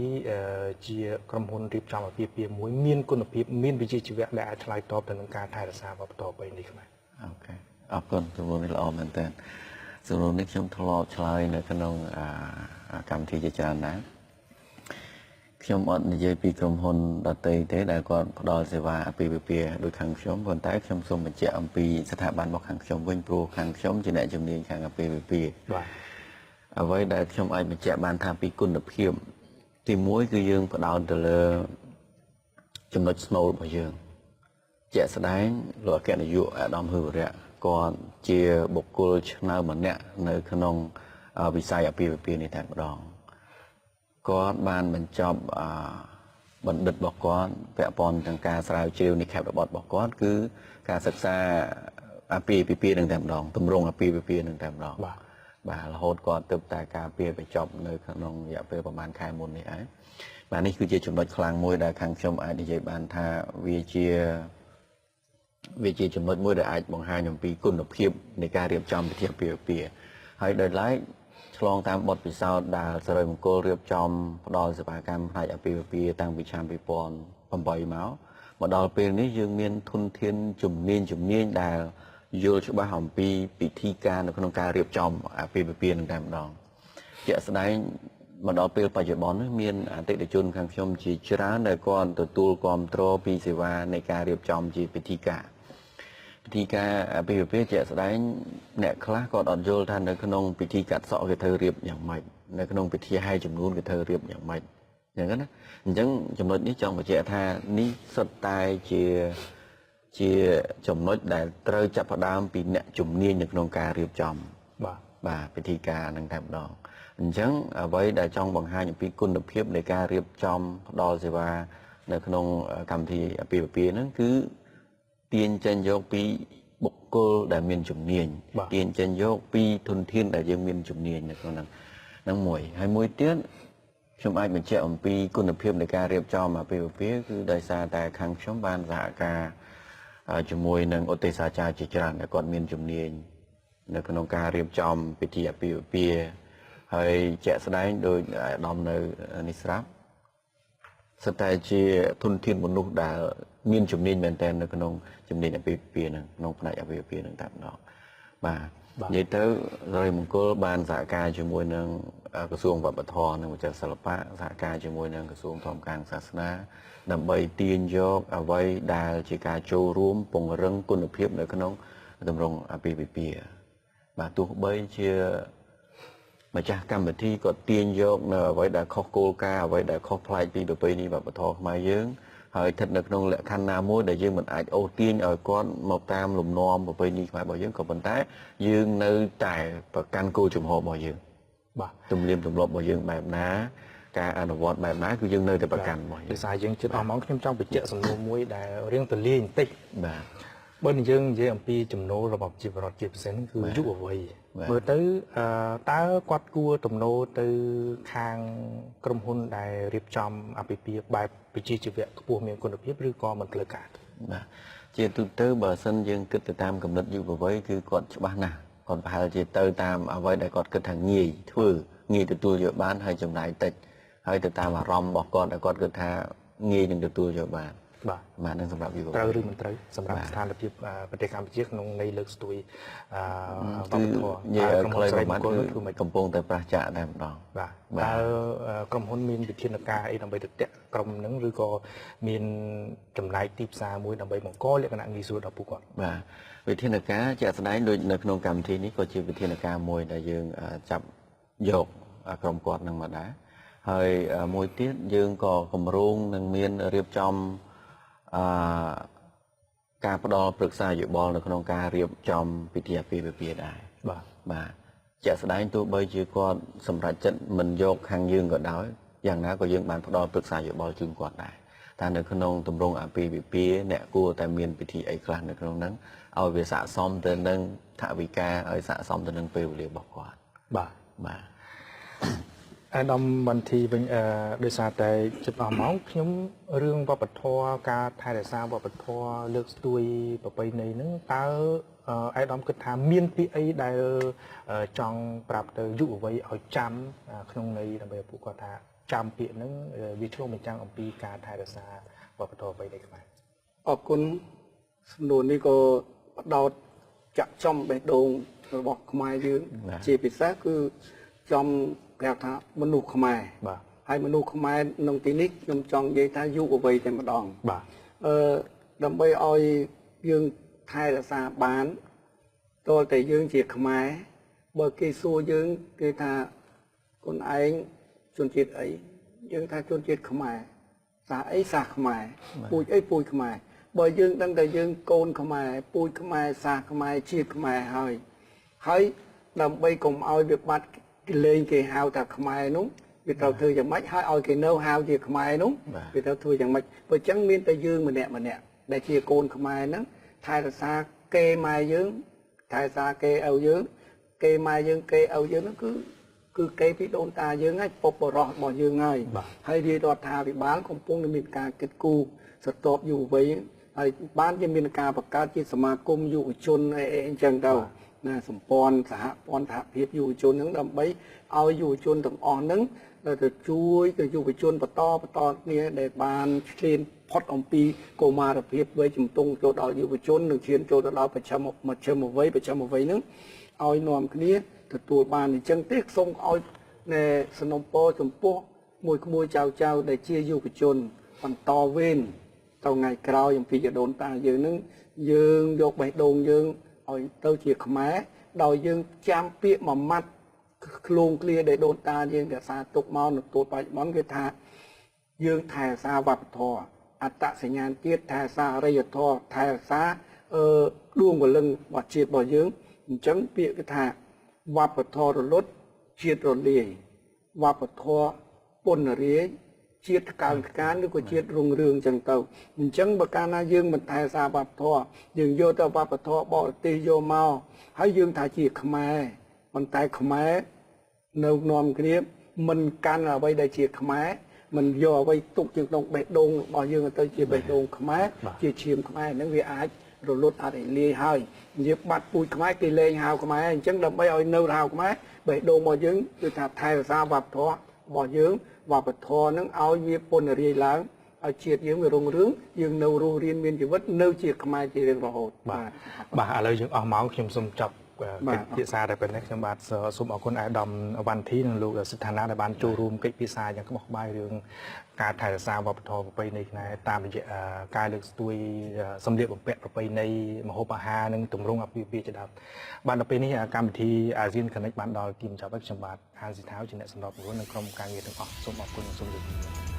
ជាក្រុមហ៊ុនរៀបចំអាពាហ៍ពិពាហ៍មួយមានគុណភាពមានវិជ្ជាជីវៈដែលអាចឆ្លើយតបទៅនឹងការថែរក្សាវប្បធម៌ប្រពៃណីខ្មែរអូខេអរគុណជំនួសនេះល្អមែនតើសំណួរនេះខ្ញុំធ្លាប់ឆ្លើយនៅក្នុងកម្មវិធីជាច្រើនដែរខ្ញុំអត់និយាយពីក្រុមហ៊ុនដទៃទេដែលគាត់ផ្ដល់សេវាអាពាហ៍ពិពាហ៍ដោយខាងខ្ញុំប៉ុន្តែខ្ញុំសូមបញ្ជាក់អំពីស្ថាប័នរបស់ខាងខ្ញុំវិញព្រោះខាងខ្ញុំជាអ្នកជំនាញខាងអាពាហ៍ពិពាហ៍បាទអ្វីដែលខ្ញុំអាចបញ្ជាក់បានថាពីគុណភាពទី1គឺយើងផ្ដោតទៅលើចំណុចស្នូលរបស់យើងជាក់ស្ដែងលោកអគ្គនាយកអាដាមហ៊ឺវរៈគាត់ជាបុគ្គលឆ្នើមម្នាក់នៅក្នុងវិស័យអាពាហ៍ពិពាហ៍នេះតែម្ដងគាត់បានបញ្ចប់បណ្ឌិតរបស់គាត់ពាក់ព័ន្ធនឹងការស្រាវជ្រាវនិក្ខេបរបត់របស់គាត់គឺការសិក្សាអាពាហ៍ពិពាហ៍នឹងតែម្ដងទម្រង់អាពាហ៍ពិពាហ៍នឹងតែម្ដងបាទរហូតគាត់ទើបតែការពារបញ្ចប់នៅក្នុងរយៈពេលប្រហែលខែមុននេះឯងបាទនេះគឺជាចំណុចខ្លាំងមួយដែលខាងខ្ញុំអាចនិយាយបានថាវាជាចំណុចមួយដែលអាចបង្ហាញអំពីគុណភាពនៃការរៀបចំពិធីអាពាហ៍ពិពាហ៍ហើយដោយឡែកឆ្លងតាមបទពិសោធន៍ដែលសិរីមង្គលរៀបចំផ្ដល់សេវាកម្មផ្នែកអាពាហ៍ពិពាហ៍តាំងពីឆ្នាំ2008មកដល់ពេលនេះយើងមានធនធានជំនាញដែលយល់ច្បាស់អំពីពិធីការនៅក្នុងការរៀបចំអាពាហ៍ពិពាហ៍នឹងតែម្ដងជាក់ស្ដែងមកដល់ពេលបច្ចុប្បន្ននេះមានអតិថិជនខាងខ្ញុំជាច្រើនដែលគាត់ទទួលគាំទ្រពីសេវានៃការរៀបចំជាពិធីការអាពាហ៍ពិពាហ៍ជាក់ស្ដែងអ្នកខ្លះគាត់អត់យល់ថានៅក្នុងពិធីកាត់សក់គេត្រូវរៀបយ៉ាងម៉េចនៅក្នុងពិធីហែជំនូនគេត្រូវរៀបយ៉ាងម៉េចអញ្ចឹងណាអញ្ចឹងចំណុចនេះចង់បញ្ជាក់ថានេះសុទ្ធតែជាចំណុចដែលត្រូវចាប់ផ្ដើមពីអ្នកជំនាញនៅក្នុងការរៀបចំបាទ បាទពិធីការនឹងតែម្ដងអញ្ចឹងអ្វីដែលចង់បង្ហាញអំពីគុណភាពនៃការរៀបចំផ្ដល់សេវានៅក្នុងកម្មវិធីអាពាហ៍ពិពាហ៍ហ្នឹងគឺទាញចេញយកពីបុគ្គលដែលមានជំនាញទាញចេញយកពីធនធានដែលយើងមានជំនាញនៅក្នុងហ្នឹងមួយហើយមួយទៀតខ្ញុំអាចបញ្ជាក់អំពីគុណភាពនៃការរៀបចំអាពាហ៍ពិពាហ៍គឺដោយសារតែខាងខ្ញុំបានសហការជាមួយនឹងឧទ្ទេសចារ្យជាច្រើនដែលគាត់មានជំនាញនៅក្នុងការរៀបចំពិធីអាពាហ៍ពិពាហ៍ហើយជាក់ស្ដែងដោយអាដាមនៅនេះស្រាប់ស្ទើរតែជាធនធានមនុស្សដែលមានជំនាញមែនទែននៅក្នុងជំនាញអាពាហ៍ពិពាហ៍ហ្នឹងក្នុងផ្នែកអាពាហ៍ពិពាហ៍ហ្នឹងតែម្ដងបាទនិយាយទៅរាយមង្គលបានសហការជាមួយនឹងក្រសួងវប្បធម៌និងវិចិត្រសិល្បៈសហការជាមួយនឹងក្រសួងធម្មការសាសនាដើម្បីទាញយកអ្វីដែលជាការចូលរួមពង្រឹងគុណភាពនៅក្នុងទម្រង់អាពាហ៍ពិពាហ៍បាទទោះបីជាម្ចាស់កម្មវិធីក៏ទាញយកនៅអ្វីដែលខុសគោលការណ៍អ្វីដែលខុសប្លែកពីប្រពៃណីវប្បធម៌ខ្មែរយើងហើយស្ថិតនៅក្នុងលក្ខខណ្ឌណាមួយដែលយើងមិនអាចអូសទាញឲ្យគាត់មកតាមលំនាំប្រពៃណីខ្មែររបស់យើងក៏ប៉ុន្តែយើងនៅតែប្រកាន់គោលជំហររបស់យើងបាទទំនៀមទម្លាប់របស់យើងបែបណាការអនុវត្តបែបណាគឺយើងនៅតែប្រកាន់របស់យើងដោយសារយើងជិតអស់ម៉ោងខ្ញុំចង់បញ្ជាក់សំណួរមួយដែលរៀងទលាយបន្តិចបាទបើយើងនិយាយអំពីចំណូលរបស់ជីវរដ្ឋជាពិសេសគឺយុវវ័យមើលទៅតើគាត់គួរទំនោរទៅខាងក្រុមហ៊ុនដែលរៀបចំអាពាហ៍ពិពាហ៍បែបវិជ្ជាជីវៈខ្ពស់មានគុណភាពឬក៏មិនផ្លូវការបាទជាទូទៅបើសិនយើងគិតទៅតាមកំណត់យុវវ័យគឺគាត់ច្បាស់ណាស់គាត់ប្រហែលជាទៅតាមអ្វីដែលគាត់គិតថាងាយធ្វើងាយទទួលយកបានហើយចំណាយតិចហើយទៅតាមអារម្មណ៍របស់គាត់ដែលគាត់គិតថាងាយនឹងទទួលយកបានបាទនឹងសម្រាប់យុវវ័យត្រូវឬមិនត្រូវសម្រាប់ស្ថានភាពប្រទេសកម្ពុជាក្នុងន័យលើកស្ទួយវប្បធម៌ក្រុមហ៊ុនស្រីមង្គលកំពុងតែប្រឆាចតែម្ដងបាទតើក្រុមហ៊ុនមានវិធានការអីដើម្បីទៅតាក់ក្រុមហ្នឹងឬក៏មានចំណែកទីផ្សារមួយដើម្បីបង្កលក្ខណៈងាយស្រួលដល់ពួកគាត់បាទវិធានការជាក់ស្ដែងដូចនៅក្នុងកម្មវិធីនេះក៏ជាវិធានការមួយដែលយើងចាប់យកក្រុមគាត់នឹងមកដែរហើយមួយទៀតយើងក៏គម្រោងនឹងមានរៀបចំការផ្ដល់ប្រឹក្សាយោបល់នៅក្នុងការរៀបចំពិធីអាពាហ៍ពិពាហ៍ដែរបាទជាក់ស្ដែងទោះបីជាគាត់សម្រេចចិត្តមិនយកខាងយើងក៏ដោយយ៉ាងណាក៏យើងបានផ្ដល់ប្រឹក្សាយោបល់ជូនគាត់ដែរតែនៅក្នុងទម្រង់អាពាហ៍ពិពាហ៍អ្នកគួរតែមានពិធីអីខ្លះនៅក្នុងហ្នឹងឲ្យវាស័ក្តិសមទៅនឹងថវិកាឲ្យស័ក្តិសមទៅនឹងពេលវេលារបស់គាត់បាទអាដាមបន្ទីវិញដោយសារតែជិតអស់ម៉ោងខ្ញុំរឿងវប្បធម៌ការថែរក្សាវប្បធម៌លើកស្ទួយប្រពៃណីហ្នឹងតើអាដាមគិតថាមានពីអីដែលចង់ប្រាប់ទៅយុវវ័យឲ្យចាំក្នុងន័យដើម្បីពួកគាត់ថាចាំពាក្យហ្នឹងវាឆ្លុះបញ្ចាំងអំពីការថែរក្សាវប្បធម៌ប្រពៃណីខ្មែរអរគុណសំណួរនេះក៏បដោតចាក់ចំបេះដូងរបស់ខ្មែរយើងជាពិសេសគឺចំប្រាប់ថាមនុស្សខ្មែរបាទហើយមនុស្សខ្មែរក្នុងទីនេះខ្ញុំចង់និយាយថាយុវវ័យតែម្ដងបាទដើម្បីឲ្យយើងថែរក្សាបានតើតែយើងជាខ្មែរបើគេសួរយើងគេថាខ្លួនឯងជនជាតិអីយើងថាជនជាតិខ្មែរសាសអីសាសខ្មែរពូជអីពូជខ្មែរបើយើងដឹងតែយើងកូនខ្មែរពូជខ្មែរសាសខ្មែរជាតិខ្មែរហើយដើម្បីកុំឲ្យវាបាត់លេងគេហៅថាខ្មែរនោះវាត្រូវធ្វើយ៉ាងម៉េចហើយឲ្យគេនៅហៅជាខ្មែរនោះវាត្រូវធ្វើយ៉ាងម៉េចបើអញ្ចឹងមានតែយើងម្នាក់ដែលជាកូនខ្មែរហ្នឹងថែរក្សាគេម៉ែយើងថែរក្សាគេឪយើងគេម៉ែយើងគេឪយើងហ្នឹងគឺគេពីដូនតាយើងហើយពុកបរោះរបស់យើងហើយរាជរដ្ឋាភិបាលកំពុងមានការគិតគូរស្ទាប់យុវវ័យហើយបានជាមានការបង្កើតជាសមាគមយុវជនអីចឹងទៅណាសម្ព័ន្ធសហព័ន្ធសហភាពយុវជនហ្នឹងដើម្បីឲ្យយុវជនទាំងអស់ហ្នឹងទៅជួយទៅយុវជនបន្តគ្នាដែលបានឈានផុតអំពីកុមារភាពវ័យជំទង់ចូលដល់យុវជននិងឈានចូលទៅដល់មជ្ឈមវ័យហ្នឹងឲ្យនាំគ្នាទទួលបានអញ្ចឹងទេសូមឲ្យសំណពរចំពោះក្មួយចៅដែលជាយុវជនបន្តវេនទៅថ្ងៃក្រោយអំពីដូនតាយើងហ្នឹងយើងយកបេះដូងយើងឲ្យទៅជាខ្មែរដោយយើងចាំពាក្យមួយម៉ាត់ឃ្លោងឃ្លាដែលដូនតាយើងរក្សាទុកមកនៅទូលបច្ចុប្បន្នគឺថាយើងថែរក្សាវប្បធម៌អត្តសញ្ញាណជាតិថែរក្សាអរិយធម៌ថែរក្សាដួងព្រលឹងរបស់ជាតិរបស់យើងអញ្ចឹងពាក្យគឺថា វប្បធម៌រលត់ជាតិរលាយវប្បធម៌ពន្ធរាយជាតិកើនកានឬក៏ជាតិរុងរឿងចឹងទៅអញ្ចឹងបើកាលណាយើងមិនថែសារវប្បធម៌យើងយកទៅវប្បធម៌បរទេសយកមកហើយយើងថាជាខ្មែរប៉ុន្តែខ្មែរនៅនាំគ្នាមិនកាន់អ្វីដែលជាខ្មែរមិនយកអ្វីទុកជាក្នុងបេះដូងរបស់យើងទៅជាបេះដូងខ្មែរជាឈាមខ្មែរហ្នឹងវាអាចរលត់អត់ឲ្យលាយហើយនិយាយបាត់ពូជខ្មែរគេលេងហៅខ្មែរអញ្ចឹងដើម្បីឲ្យនៅហៅខ្មែរបេះដូងរបស់យើងគឺថាថែរក្សាវប្បធម៌របស់យើងវប្បធម៌ហ្នឹងឲ្យវាពន្ធរាយឡើងឲ្យជាតិយើងវារុងរឿងយើងនៅរស់រៀនមានជីវិតនៅជាខ្មែរជារៀងរហូតបាទឥឡូវយើងអស់ម៉ោងខ្ញុំសូមចាប់កិច្ចពិសាតែប៉ុណ្ណេះខ្ញុំបាទសូមអរគុណអាយដាមវណ្ណធីនិងលោកសិដ្ឋានាដែលបានចូលរួមកិច្ចពិសាយ៉ាងក្បោះក្បាយរឿងការថែរក្សាវប្បធម៌ប្រពៃណីខ្មែរតាមរយៈការលើកស្ទួយសម្លៀកបំពាក់ប្រពៃណីម្ហូបអាហារនិងទម្រង់អាពាហ៍ពិពាហ៍ជាដើមបាទដល់ពេលនេះកម្មវិធីអាស៊ាន Connect បានដល់ទីបញ្ចប់ហើយខ្ញុំបាទហានស៊ីថាវជាអ្នកសម្របសម្រួលនិងក្រុមការងារទាំងអស់សូមអរគុណសូមជម្រាបលា